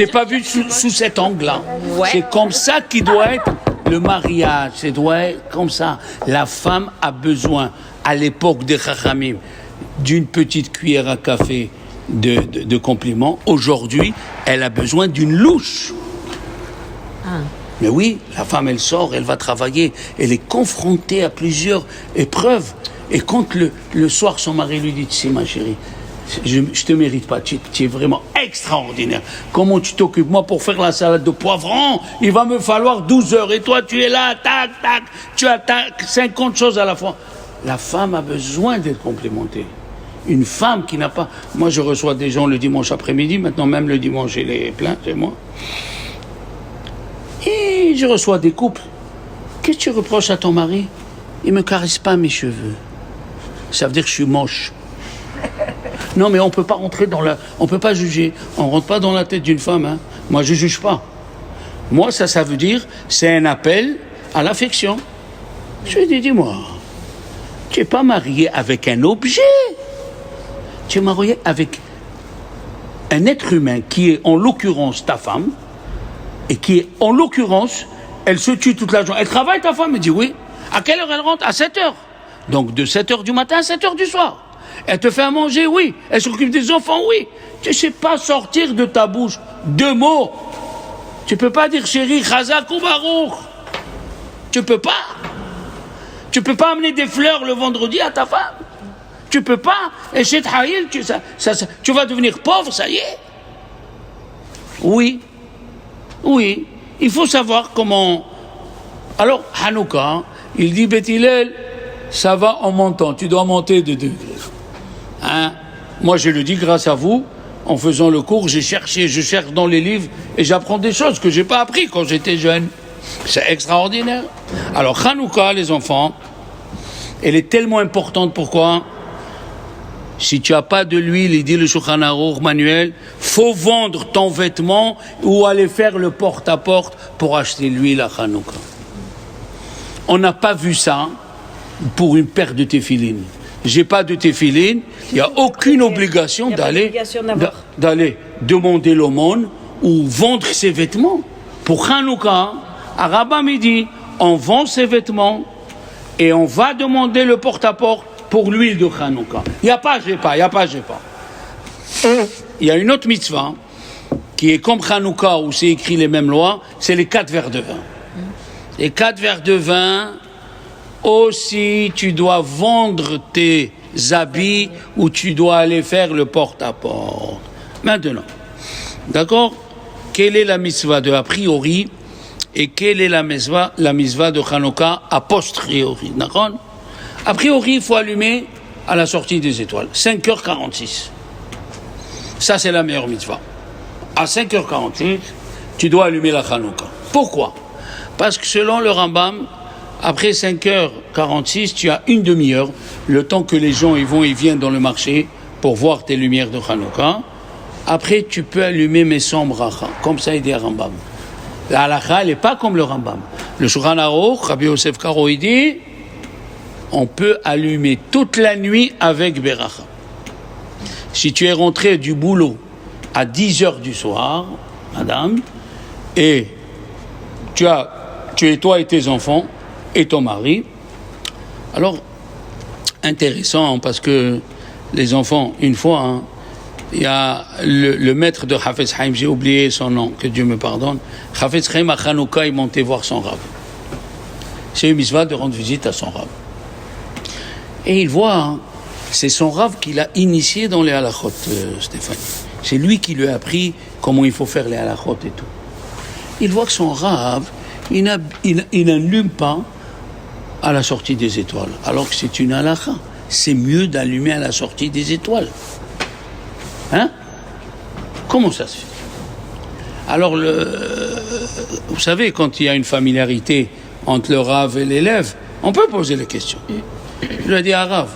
pas vu sous cet angle-là. Ouais. C'est comme ça qu'il doit être le mariage. C'est doit être comme ça. La femme a besoin, à l'époque des Chachamim, d'une petite cuillère à café de compliments. Aujourd'hui, elle a besoin d'une louche. Mais oui, la femme, elle sort, elle va travailler. Elle est confrontée à plusieurs épreuves. Et quand le soir, son mari lui dit, tu sais, ma chérie, je te mérite pas, tu es vraiment extraordinaire. Comment tu t'occupes? Moi, pour faire la salade de poivrons, il va me falloir 12 heures. Et toi, tu es là, tac, tu as 50 choses à la fois. La femme a besoin d'être complimentée. Une femme qui n'a pas... Moi, je reçois des gens le dimanche après-midi. Maintenant, même le dimanche, il est plein chez moi. Et je reçois des couples. Qu'est-ce que tu reproches à ton mari? Il ne me caresse pas mes cheveux. ça veut dire que je suis moche. Non, mais on peut pas rentrer on peut pas juger. On rentre pas dans la tête d'une femme, hein. Moi, je juge pas. Moi, ça veut dire, c'est un appel à l'affection. Je lui ai dit, dis-moi, tu n'es pas marié avec un objet. Tu es marié avec un être humain qui est en l'occurrence ta femme et qui est en l'occurrence, elle se tue toute la journée. Elle travaille ta femme? Elle dit oui. À quelle heure elle rentre? À 7 heures. Donc de 7 heures du matin à 7 heures du soir. Elle te fait à manger? Oui. Elle s'occupe des enfants? Oui. Tu ne sais pas sortir de ta bouche 2 mots. Tu ne peux pas dire chérie, Chazak ou Baruch. Tu peux pas. Tu peux pas amener des fleurs le vendredi à ta femme. Tu peux pas. Et chez Tahil, tu vas devenir pauvre, ça y est. Oui. Oui. Il faut savoir comment. Alors, Hanouka, il dit Beth Hillel, ça va en montant. Tu dois monter de 2 degrés. Hein? Moi, je le dis grâce à vous. En faisant le cours, je cherche dans les livres et j'apprends des choses que j'ai pas appris quand j'étais jeune. C'est extraordinaire. Alors, Hanouka, les enfants, elle est tellement importante. Pourquoi? Si tu n'as pas de l'huile, il dit le Shulchan Aruch manuel, faut vendre ton vêtement ou aller faire le porte-à-porte pour acheter l'huile à Hanouka. On n'a pas vu ça pour une paire de téphilines. J'ai pas de téphilines, il n'y a aucune obligation d'aller demander l'aumône ou vendre ses vêtements. Pour Hanouka, à Rabbah Midi, on vend ses vêtements et on va demander le porte-à-porte pour l'huile de Hanouka. Il n'y a pas, j'ai pas. Il y a une autre mitzvah qui est comme Hanouka où c'est écrit les mêmes lois, c'est les 4 verres de vin. Les 4 verres de vin, aussi tu dois vendre tes habits ou tu dois aller faire le porte-à-porte. Maintenant, d'accord? Quelle est la mitzvah de a priori et quelle est la mitzvah de Hanouka a posteriori? D'accord? A priori, il faut allumer à la sortie des étoiles. 5h46. Ça, c'est la meilleure mitzvah. À 5h46, tu dois allumer la Hanouka. Pourquoi? Parce que selon le Rambam, après 5h46, tu as une demi-heure, le temps que les gens ils vont et viennent dans le marché pour voir tes lumières de Hanouka. Après, tu peux allumer mes bracha. Comme ça, il dit à Rambam. La halakha, elle n'est pas comme le Rambam. Le Shulchan Aruch, Rabbi Yosef Karo, il dit, on peut allumer toute la nuit avec beracha. Si tu es rentré du boulot à 10h du soir, madame, et tu es toi et tes enfants et ton mari, alors, intéressant, parce que les enfants, une fois, il y a le maître de Hafetz Haïm, j'ai oublié son nom, que Dieu me pardonne. Hafetz Haïm à Hanouka, il montait voir son rab. C'est une mitzvah de rendre visite à son rab. Et il voit, c'est son rab qui l'a initié dans les halachot, Stéphane. C'est lui qui lui a appris comment il faut faire les halachot et tout. Il voit que son rab, il n'allume pas à la sortie des étoiles, alors que c'est une halakha. C'est mieux d'allumer à la sortie des étoiles. Hein? Comment ça se fait? Alors, vous savez, quand il y a une familiarité entre le Rav et l'élève, on peut poser la question. Je lui ai dit à Rav,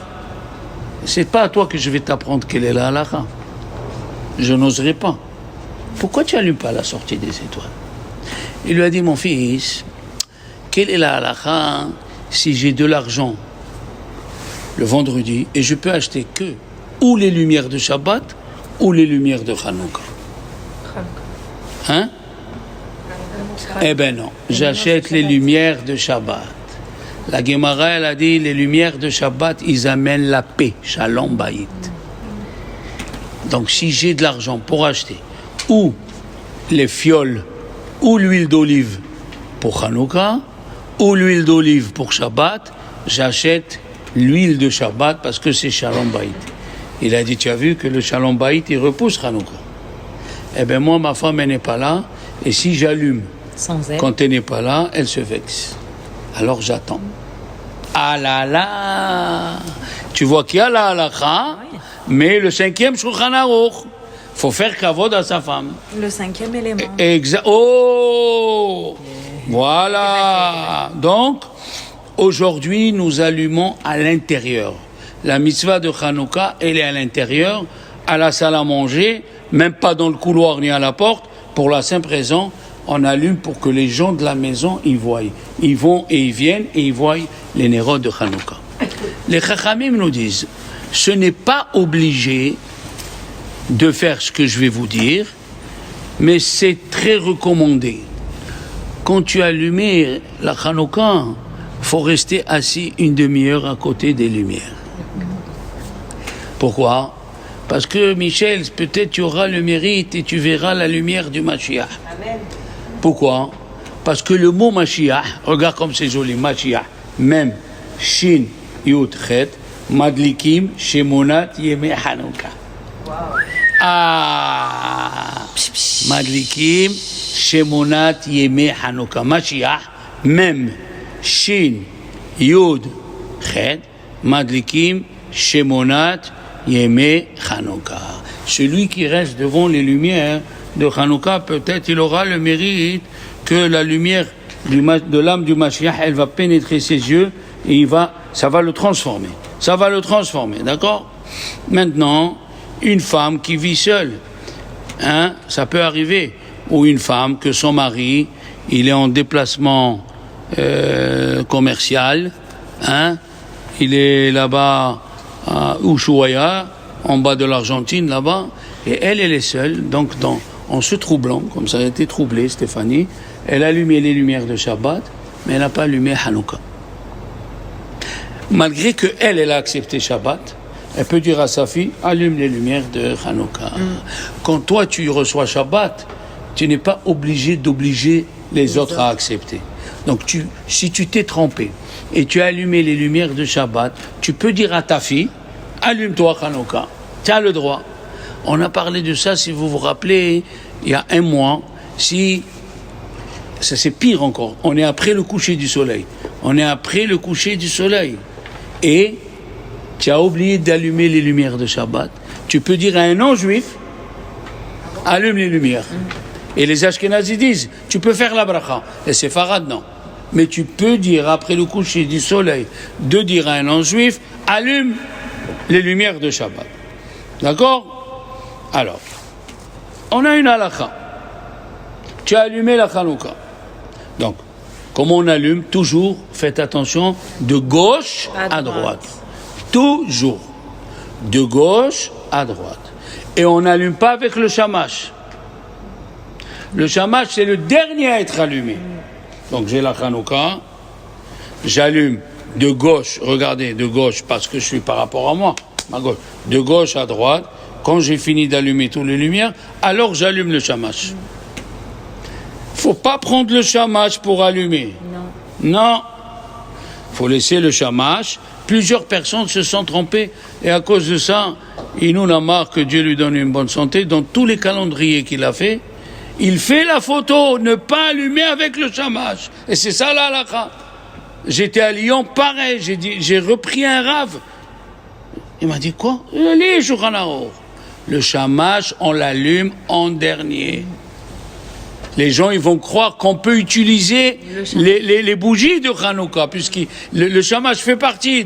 c'est pas à toi que je vais t'apprendre quelle est la halakha. Je n'oserais pas. Pourquoi tu n'allumes pas à la sortie des étoiles? Il lui a dit, mon fils, quelle est la halakha si j'ai de l'argent le vendredi et je peux acheter que ou les lumières de Shabbat ou les lumières de Hanouka? Hein? Eh ben non, j'achète les lumières de Shabbat. La Gemara, elle a dit, les lumières de Shabbat, ils amènent la paix, Shalom Bayit. Donc si j'ai de l'argent pour acheter ou les fioles ou l'huile d'olive pour Hanouka ou l'huile d'olive pour Shabbat, j'achète l'huile de Shabbat parce que c'est Shalom Bayit. Il a dit, tu as vu que le Shalom Bayit, il repousse Hanouka. Eh bien moi, ma femme, elle n'est pas là, et si j'allume quand elle n'est pas là, elle se vexe. Alors j'attends. Ah là là! Tu vois qu'il y a la halakha, mais le 5e Shulchan Aruch, faut faire kavod à sa femme. Le 5e élément. Oh! Voilà! Donc, aujourd'hui, nous allumons à l'intérieur. La mitzvah de Hanouka, elle est à l'intérieur, à la salle à manger, même pas dans le couloir ni à la porte, pour la simple raison, on allume pour que les gens de la maison y voient. Ils vont et ils viennent et ils voient les nérodes de Hanouka. Les Chachamim nous disent, ce n'est pas obligé de faire ce que je vais vous dire, mais c'est très recommandé. Quand tu allumes la Hanouka, il faut rester assis une demi-heure à côté des lumières. Pourquoi? Parce que, Michel, peut-être tu auras le mérite et tu verras la lumière du Mashiach. Amen. Pourquoi? Parce que le mot Mashiach, regarde comme c'est joli, Mashiach, même, Shin, Yud, Chet, Madlikim, Shemonat, Yemei Hanouka. Madlikim, Shemonat, Yemei Hanouka. Mashiach, même, Shin, Yud, Chet, Madlikim, Shemonat, Yemei Hanouka. Celui qui reste devant les lumières de Hanouka, peut-être il aura le mérite que la lumière de l'âme du Mashiach, elle va pénétrer ses yeux et ça va le transformer. Ça va le transformer, d'accord? Maintenant, une femme qui vit seule, ça peut arriver, ou une femme que son mari, il est en déplacement commercial, il est là-bas à Ushuaia, en bas de l'Argentine, là-bas, et elle est seule, donc en se troublant, comme ça a été troublée, Stéphanie, elle a allumé les lumières de Shabbat, mais elle n'a pas allumé Hanouka. Malgré qu'elle a accepté Shabbat, elle peut dire à sa fille, allume les lumières de Hanouka. Quand toi tu reçois Shabbat, tu n'es pas obligé d'obliger les autres à accepter. Donc si tu t'es trompé et tu as allumé les lumières de Shabbat, tu peux dire à ta fille, allume-toi Hanouka. Tu as le droit. On a parlé de ça, si vous vous rappelez, il y a un mois. Ça c'est pire encore. On est après le coucher du soleil. Et tu as oublié d'allumer les lumières de Shabbat. Tu peux dire à un non-juif, allume les lumières. Et les Ashkenazis disent, tu peux faire la bracha. Les Séfarades, non. Mais tu peux dire, après le coucher du soleil, de dire à un non-juif, allume les lumières de Shabbat. D'accord? Alors, on a une halakha. Tu as allumé la Hanouka. Donc, comment on allume? Toujours, faites attention, de gauche à droite. Toujours. De gauche à droite. Et on n'allume pas avec le shamash. Le shamash, c'est le dernier à être allumé. Donc, j'ai la Hanouka. J'allume de gauche, regardez, de gauche, parce que je suis par rapport à moi, ma gauche, de gauche à droite. Quand j'ai fini d'allumer toutes les lumières, alors j'allume le shamash. Faut pas prendre le shamash pour allumer. Non. Faut laisser le shamash. Plusieurs personnes se sont trompées et à cause de ça, Inou Namar, que Dieu lui donne une bonne santé, dans tous les calendriers qu'il a fait, il fait la photo, ne pas allumer avec le shamash. Et c'est ça la halakha. J'étais à Lyon, pareil, j'ai repris un rave. Il m'a dit quoi? Allez, Shulchan Aruch. Le shamash, on l'allume en dernier. Les gens, ils vont croire qu'on peut utiliser les bougies de Hanouka, puisque le shamash fait partie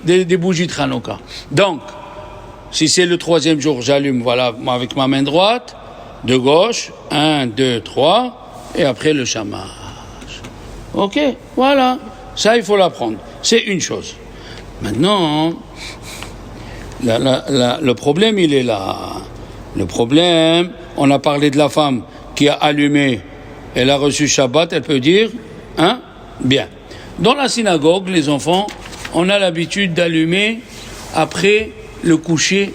des bougies de Hanouka. Donc, si c'est le 3e jour, j'allume, voilà, avec ma main droite, de gauche, 1, 2, 3, et après le shamash. Ok, voilà. Ça, il faut l'apprendre. C'est une chose. Maintenant, le problème, il est là. Le problème, on a parlé de la femme qui a allumé, elle a reçu Shabbat, elle peut dire, bien. Dans la synagogue, les enfants, on a l'habitude d'allumer après le coucher,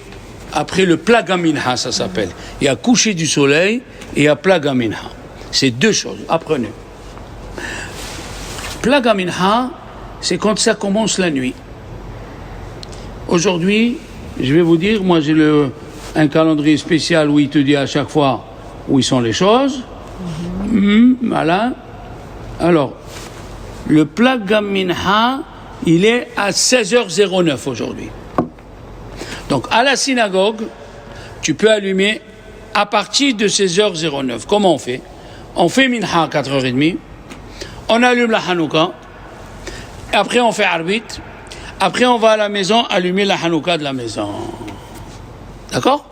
après le Plag HaMincha, ça s'appelle. Il y a coucher du soleil et il y a Plag HaMincha. C'est deux choses, apprenez. Plag HaMincha, c'est quand ça commence la nuit. Aujourd'hui, je vais vous dire, moi j'ai un calendrier spécial où il te dit à chaque fois où sont les choses. Voilà. Alors, le Plag HaMincha, il est à 16h09 aujourd'hui. Donc, à la synagogue, tu peux allumer à partir de 16h09. Comment on fait? On fait Mincha à 4h30, on allume la Hanouka, après on fait Arbit. Après, on va à la maison allumer la Hanouka de la maison. D'accord?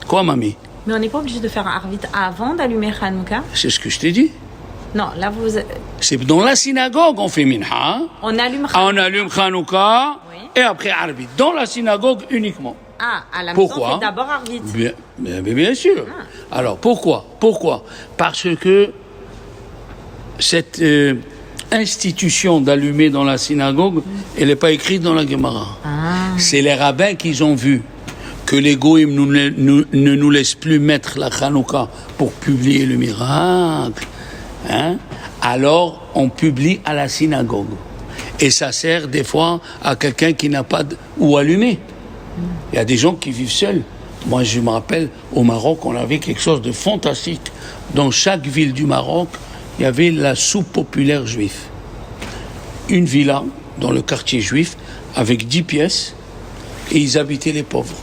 Quoi, mamie? Mais on n'est pas obligé de faire un Arvit avant d'allumer Hanouka? C'est ce que je t'ai dit. Non, là vous... C'est dans la synagogue, on fait minha. On allume On allume Hanouka, Oui. et après Arvit. Dans la synagogue uniquement. Ah, à la Pourquoi? maison, on fait d'abord Arvit. Bien sûr. Alors, pourquoi? Parce que cette institution d'allumer dans la synagogue, elle n'est pas écrite dans la Gemara. C'est les rabbins qui ont vu que les goïms ne nous laissent plus mettre la Hanouka pour publier le miracle. Hein? Alors, on publie à la synagogue. Et ça sert des fois à quelqu'un qui n'a pas où allumer. Il y a des gens qui vivent seuls. Moi, je me rappelle, au Maroc, on avait quelque chose de fantastique. Dans chaque ville du Maroc, il y avait la soupe populaire juive. Une villa dans le quartier juif avec 10 pièces et ils habitaient les pauvres.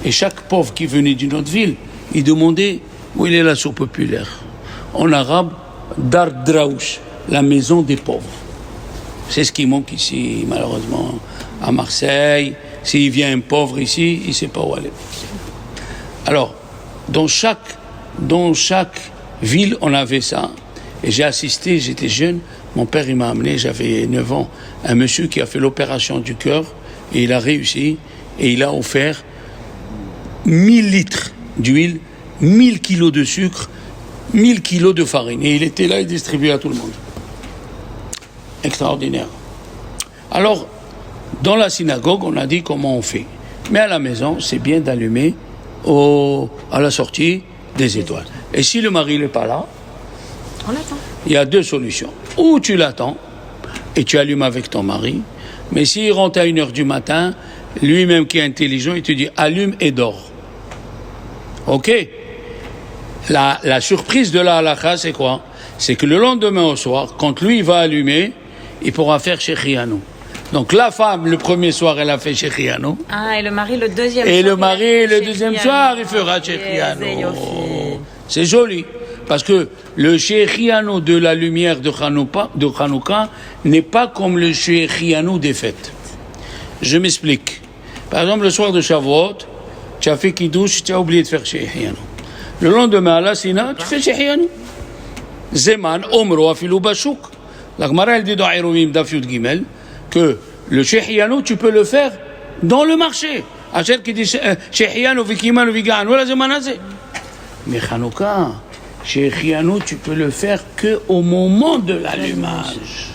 Et chaque pauvre qui venait d'une autre ville, il demandait où est la soupe populaire. En arabe, Dar Draouch, la maison des pauvres. C'est ce qui manque ici, malheureusement, à Marseille. S'il vient un pauvre ici, il ne sait pas où aller. Alors, dans chaque ville, on avait ça. Et j'ai assisté, j'étais jeune, mon père il m'a amené, j'avais 9 ans, un monsieur qui a fait l'opération du cœur, et il a réussi, et il a offert 1000 litres d'huile, 1000 kilos de sucre, 1000 kilos de farine. Et il était là, il distribuait à tout le monde. Extraordinaire. Alors, dans la synagogue, on a dit comment on fait. Mais à la maison, c'est bien d'allumer à la sortie des étoiles. Et si le mari n'est pas là, On attend. il y a 2 solutions. Ou tu l'attends et tu allumes avec ton mari. Mais s'il rentre à 1h du matin, lui-même qui est intelligent, il te dit allume et dors. Ok? La surprise de la halakha, c'est quoi? C'est que le lendemain au soir, quand lui va allumer, il pourra faire Shechianu. Donc la femme, le premier soir, elle a fait Shechianu. Ah, et le mari, le deuxième Et soir. le mari, le deuxième Shechianu. soir, il fera Shechianu. C'est joli. Parce que le Shechianu de la lumière de Hanouka n'est pas comme le Shechianu des fêtes. Je m'explique. Par exemple, le soir de Shavuot, tu as fait Kiddush, tu as oublié de faire Shechianu. Le lendemain, à la Sina, tu fais Shechianu. Zeman, Omro, Afilou, Bachouk. La Gemara, elle dit dans Héromim, Dafyud Gimel, que le Shechianu, tu peux le faire dans le marché. Achel qui dit Shechianu, Vikimanu, Vigan, voilà Zemanazé. Mais Hanouka, Shechianu, tu peux le faire qu'au moment de l'allumage.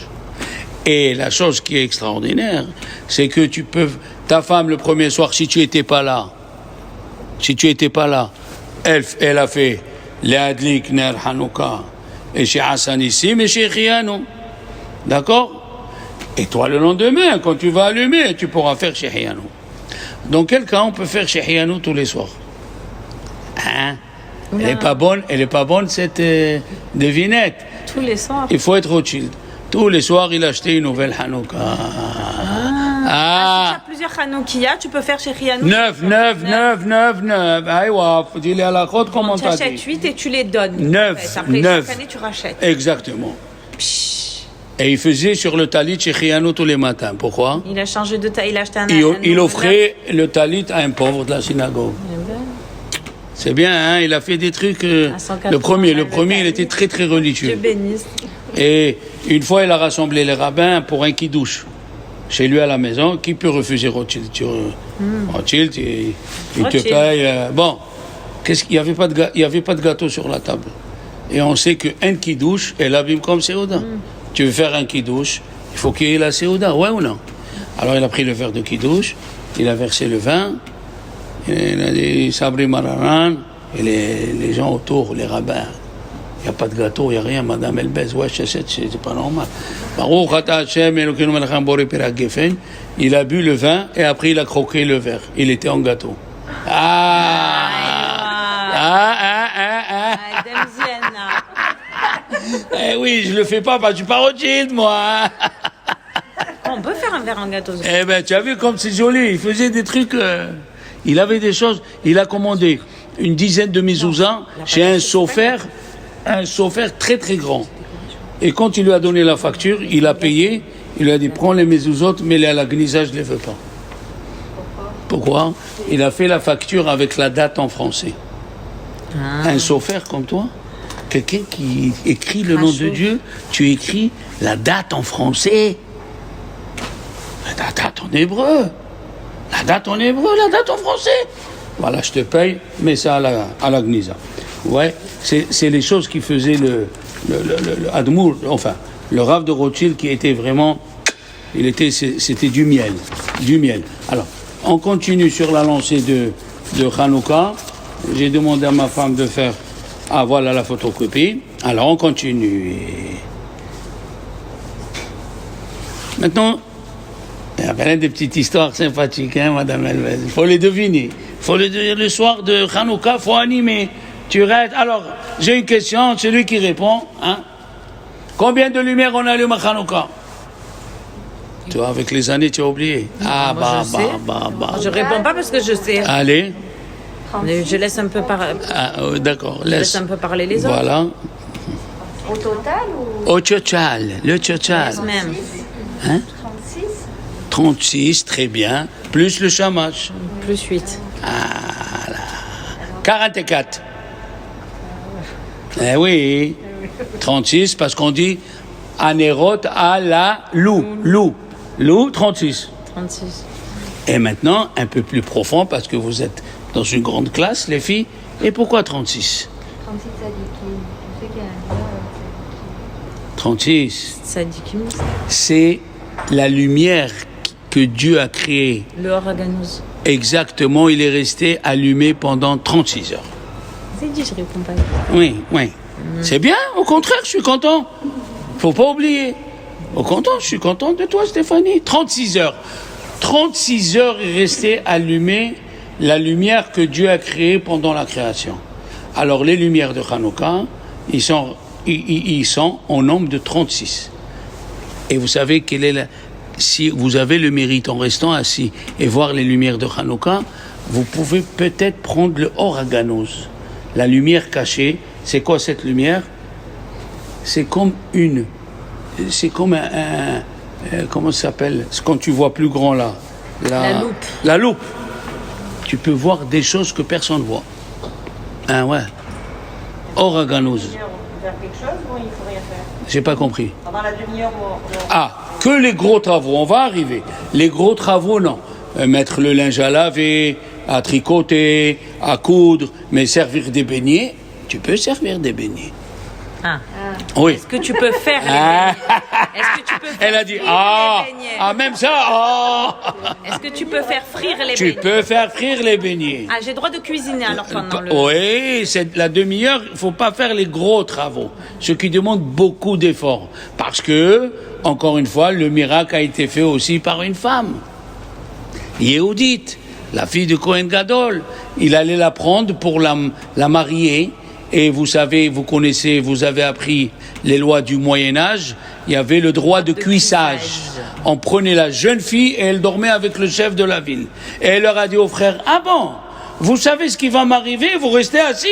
Et la chose qui est extraordinaire, c'est que tu peux, ta femme le premier soir, si tu n'étais pas là, elle a fait l'Adlik Ner Hanouka et chez Hassan ici, mais chez Shechianu. D'accord? Et toi, le lendemain, quand tu vas allumer, tu pourras faire Shechianu. Dans quel cas on peut faire Shechianu tous les soirs? Hein? Elle n'est pas bonne cette devinette. Tous les soirs. Il faut être Rothschild. Tous les soirs, il achetait une nouvelle Hanouka. Si tu as plusieurs Hanoukia, tu peux faire Shechianu. 9. Aïwa, dis-les à la côte, comment Tu t'as achètes dit? 8 et tu les donnes. 9. Après, chaque année, tu rachètes. Exactement. Et il faisait sur le talit Shechianu tous les matins. Pourquoi? Il a changé de taille, il a acheté un Il offrait le talit à un pauvre de la synagogue. C'est bien, hein? Il a fait des trucs. Le premier, il était très très religieux. Dieu bénisse. Et une fois, il a rassemblé les rabbins pour un kiddush chez lui à la maison. Qui peut refuser Rothschild? Rothschild, il te paye. Bon, il n'y avait pas de gâteau sur la table. Et on sait qu'un kiddush est l'abîme comme Séouda. Tu veux faire un kiddush, il faut qu'il y ait la Séouda, ouais ou non? Alors il a pris le verre de kiddush, il a versé le vin, il a dit Sabri Mararan, et les gens autour, les rabbins. Il n'y a pas de gâteau, il n'y a rien, madame elle baise, ouais, c'est pas normal. Il a bu le vin et après il a croqué le verre. Il était en gâteau. Eh oui, je le fais pas, parce que je suis pas Rothschild, moi. On peut faire un verre en gâteau. Eh ben, tu as vu comme c'est joli. Il faisait des trucs. Il avait des choses. Il a commandé une dizaine de mezouza chez un sofer très très grand. Et quand il lui a donné la facture, il a payé Il lui a dit, prends les mezuzot, mets-les à la gnisa, je ne les veux pas. Pourquoi? Il a fait la facture avec la date en français. Un sophère comme toi, quelqu'un qui écrit le nom de Dieu, tu écris la date en français. La date en hébreu. La date en hébreu, la date en français. Voilà, je te paye, mets ça à la gnisa. Ouais, c'est les choses qui faisaient le Admour, enfin, le Rav de Rothschild qui était vraiment, c'était du miel. Alors, on continue sur la lancée de Hanouka. J'ai demandé à ma femme de faire, voilà la photocopie. Alors, on continue. Maintenant, il y a plein de petites histoires sympathiques, hein, Madame Elvez. Il faut les deviner. Il faut les deviner. Le soir de Hanouka, il faut animer. Tu restes. Alors, j'ai une question, celui qui répond. Hein? Combien de lumières on allume à Hanouka? Tu vois, avec les années, tu as oublié. Je réponds pas parce que je sais. Allez. Je laisse un peu d'accord. Laisse un peu parler les autres. Voilà. Au total ou Au tchotchal, le tchotchal. Même. Hein? 36? 36, très bien. Plus le shamash. Plus 8. 44. Eh oui. 36, parce qu'on dit Anerot à la loup. Loup, 36. 36. Et maintenant, un peu plus profond, parce que vous êtes dans une grande classe, les filles. Et pourquoi 36? 36 tzadikim. Je sais qu'il y a un lien, 36. Tzadikim. C'est la lumière que Dieu a créée. Le Horaganouz. Exactement, il est resté allumé pendant 36 heures. C'est dit, je réponds pas. Oui. C'est bien, au contraire, je suis content. Faut pas oublier. Au contraire, je suis content de toi, Stéphanie. 36 heures. 36 heures est resté allumé la lumière que Dieu a créée pendant la création. Alors, les lumières de Hanouka, ils sont au nombre de 36. Et vous savez quelle est si vous avez le mérite en restant assis et voir les lumières de Hanouka, vous pouvez peut-être prendre le Horaganouz, la lumière cachée. C'est quoi cette lumière? C'est comme un comment ça s'appelle? C'est quand tu vois plus grand là. La loupe. La loupe. Tu peux voir des choses que personne ne voit. Ah ouais. Horaganouz. On peut faire quelque chose ou il ne faut rien faire? J'ai pas compris. Pendant la demi-heure Que les gros travaux, on va arriver. Les gros travaux, non. Mettre le linge à laver, à tricoter, à coudre, mais servir des beignets, tu peux servir des beignets. Oui. Est-ce que tu peux faire les beignets? Est-ce que tu peux faire Elle a dit, frire les beignets? même ça, Est-ce que tu peux faire frire les Tu beignets? peux faire frire les beignets. J'ai le droit de cuisiner alors pendant le... Oui, c'est la demi-heure, il ne faut pas faire les gros travaux, ce qui demande beaucoup d'efforts. Parce que, encore une fois, le miracle a été fait aussi par une femme. Yehudit, la fille de Kohen Gadol. Il allait la prendre pour la marier. Et vous savez, vous connaissez, vous avez appris les lois du Moyen-Âge. Il y avait le droit de cuissage. On prenait la jeune fille et elle dormait avec le chef de la ville. Et elle leur a dit aux frères, ah bon, vous savez ce qui va m'arriver, vous restez assis,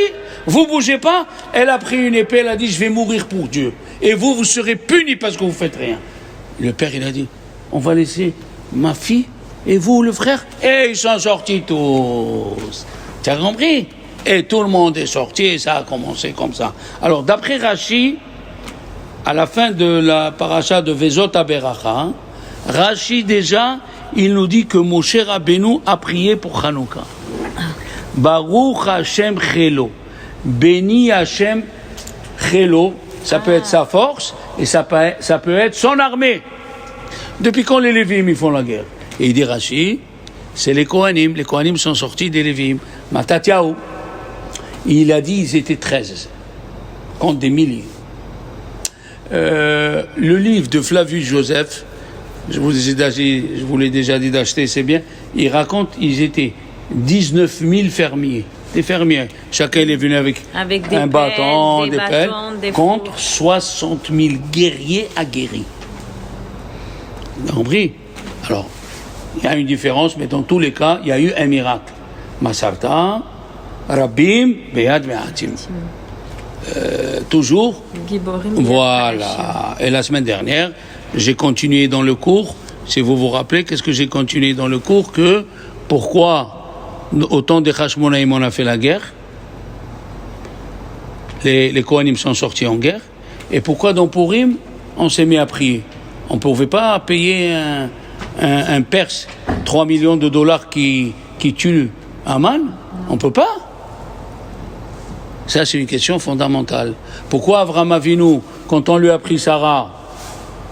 vous bougez pas. Elle a pris une épée, elle a dit, je vais mourir pour Dieu. Et vous serez punis parce que vous faites rien. Le père, il a dit, on va laisser ma fille et vous, le frère. Et ils sont sortis tous. Tu as compris? Et tout le monde est sorti et ça a commencé comme ça. Alors, d'après Rashi, à la fin de la paracha de Vezot Aberacha, Rashi déjà, il nous dit que Moshe Rabbeinu a prié pour Hanouka. Baruch Hashem Chelo. Béni Hashem Chelo. Ça peut être sa force et ça peut être son armée. Depuis quand les Lévim ils font la guerre? Et il dit Rashi, c'est les Kohanim. Les Kohanim sont sortis des Lévim. Matatiaou. Il a dit ils étaient 13 contre des milliers. Le livre de Flavius Joseph, je vous l'ai déjà dit d'acheter, c'est bien. Il raconte ils étaient 19 000 fermiers. Des fermiers. Chacun est venu avec des un bâton, des pelles, des contre fours. 60 000 guerriers aguerris. Vous avez compris? Alors, il y a une différence, mais dans tous les cas, il y a eu un miracle. Masarta, Rabbim, Beyad Me'atim. Toujours. Giborim, Voilà. Et la semaine dernière, j'ai continué dans le cours, si vous vous rappelez, qu'est-ce que j'ai continué dans le cours, que pourquoi au temps des Hashmonaïm on a fait la guerre, les Kohanim sont sortis en guerre, et pourquoi dans Purim on s'est mis à prier. On ne pouvait pas payer un Perse 3 millions de dollars qui tue Haman, on ne peut pas. Ça, c'est une question fondamentale. Pourquoi Avraham Avinu, quand on lui a pris Sarah,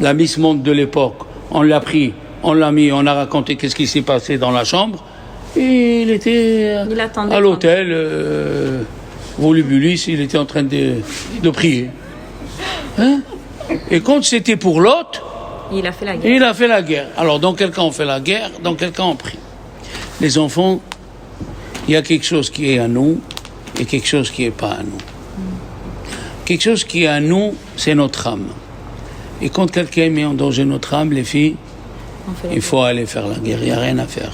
la Miss Monde de l'époque, on l'a pris, on l'a mis, on a raconté qu'est-ce qui s'est passé dans la chambre, et il était à l'hôtel, Volubilis, il était en train de prier. Hein? Et quand c'était pour l'autre, il a fait la guerre. Il a fait la guerre. Alors, dans quel cas on fait la guerre, dans quel cas on prie. Les enfants, il y a quelque chose qui est à nous et quelque chose qui n'est pas à nous. Quelque chose qui est à nous, c'est notre âme. Et quand quelqu'un met en danger notre âme, les filles, il faut aller faire la guerre, il n'y a rien à faire.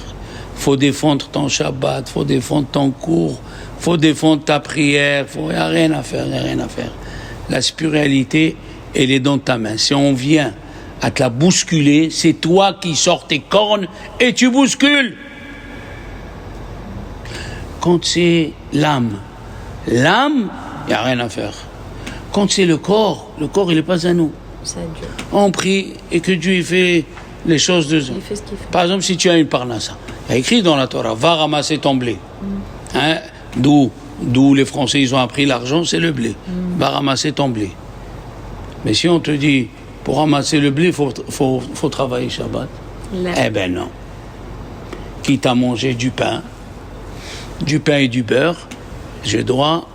Il faut défendre ton Shabbat, il faut défendre ton cours, il faut défendre ta prière, il n'y a rien à faire, il n'y a rien à faire. La spiritualité, elle est dans ta main. Si on vient à te la bousculer, c'est toi qui sors tes cornes et tu bouscules. Quand c'est l'âme, il n'y a rien à faire. Quand c'est le corps, il n'est pas à nous. C'est à Dieu. On prie et que Dieu il fait les choses de... Il fait ce qu'il fait. Par exemple, si tu as une parnassa, il y a écrit dans la Torah, va ramasser ton blé. Hein? D'où les Français, ils ont appris l'argent, c'est le blé. Va ramasser ton blé. Mais si on te dit, pour ramasser le blé, il faut travailler Shabbat. Eh ben non. Quitte à manger du pain et du beurre, je dois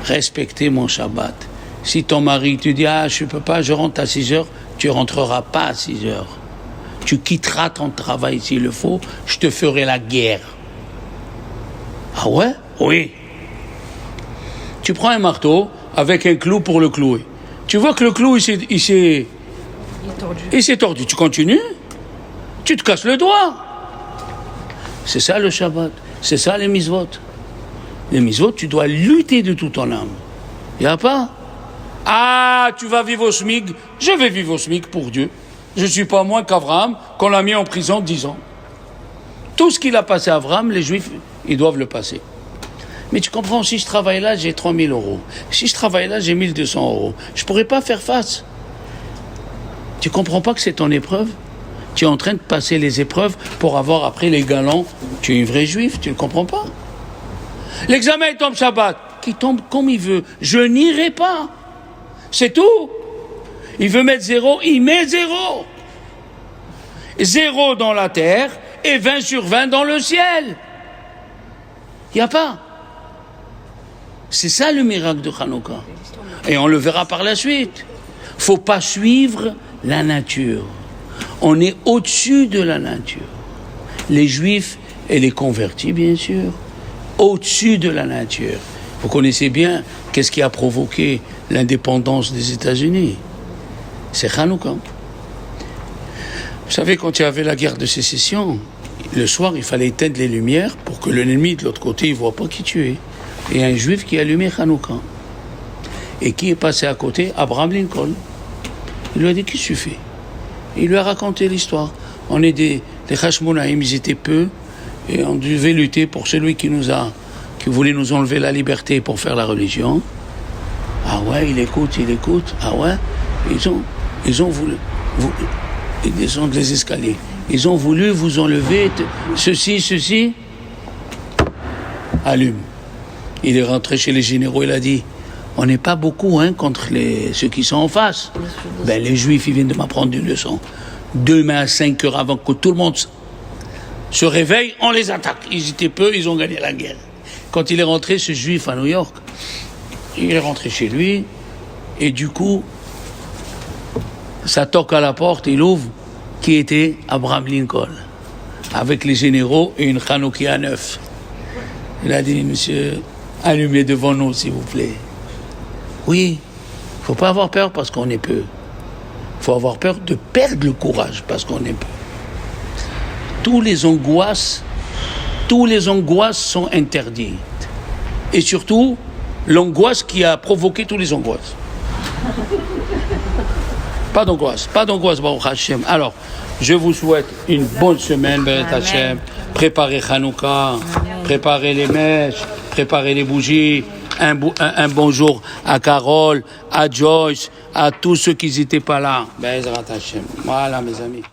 respecter mon Shabbat. Si ton mari te dit, je ne peux pas, je rentre à 6 heures, tu ne rentreras pas à 6 heures. Tu quitteras ton travail s'il le faut, je te ferai la guerre. Ah ouais? Oui. Tu prends un marteau avec un clou pour le clouer. Tu vois que le clou, il s'est tordu. Tu continues, tu te casses le doigt. C'est ça le Shabbat. C'est ça les mitzvot. Les mitzvot, tu dois lutter de toute ton âme. Il n'y a pas. Tu vas vivre au SMIC. Je vais vivre au SMIC pour Dieu. Je ne suis pas moins qu'Abraham, qu'on l'a mis en prison 10 ans. Tout ce qu'il a passé à Abraham, les Juifs, ils doivent le passer. Mais tu comprends, si je travaille là, j'ai 3 000 euros. Si je travaille là, j'ai 1 200 euros. Je ne pourrais pas faire face. Tu ne comprends pas que c'est ton épreuve? Tu es en train de passer les épreuves pour avoir après les galons. Tu es un vrai juif, tu ne comprends pas. L'examen il tombe Shabbat, qui tombe comme il veut. Je n'irai pas. C'est tout. Il veut mettre 0, il met 0. 0 dans la terre et 20 sur 20 dans le ciel. Il n'y a pas. C'est ça le miracle de Hanouka. Et on le verra par la suite. Il ne faut pas suivre la nature. On est au-dessus de la nature. Les Juifs et les convertis, bien sûr, au-dessus de la nature. Vous connaissez bien qu'est-ce qui a provoqué l'indépendance des États-Unis. C'est Hanouka. Vous savez, quand il y avait la guerre de sécession, le soir, il fallait éteindre les lumières pour que l'ennemi de l'autre côté ne voit pas qui tu es. Et un Juif qui allumait Hanouka. Et qui est passé à côté? Abraham Lincoln. Il lui a dit, qu'est-ce que tu fais? Il lui a raconté l'histoire. On est des Hashmonaïm, ils étaient peu, et on devait lutter pour celui qui voulait nous enlever la liberté pour faire la religion. Ah ouais, il écoute. Ah ouais, ils ont voulu, ils descendent les escaliers. Ils ont voulu vous enlever ceci. Allume. Il est rentré chez les généraux, il a dit, on n'est pas beaucoup contre ceux qui sont en face. Les Juifs, ils viennent de m'apprendre une leçon. Demain à 5 heures avant que tout le monde se réveille, on les attaque. Ils étaient peu, ils ont gagné la guerre. Quand il est rentré, ce Juif à New York, il est rentré chez lui, et du coup, ça toque à la porte, il ouvre, qui était Abraham Lincoln, avec les généraux et une Hanoukia 9. Il a dit, monsieur, allumez devant nous, s'il vous plaît. Oui, il ne faut pas avoir peur parce qu'on est peu. Il faut avoir peur de perdre le courage parce qu'on est peu. Toutes les angoisses sont interdites. Et surtout, l'angoisse qui a provoqué toutes les angoisses. Pas d'angoisse, Baruch Hashem. Alors, je vous souhaite une bonne semaine, Beret Hashem. Préparez Hanouka, préparez les mèches, préparez les bougies. Un bonjour à Carole, à Joyce, à tous ceux qui n'étaient pas là. Bezrat Hashem. Voilà, mes amis.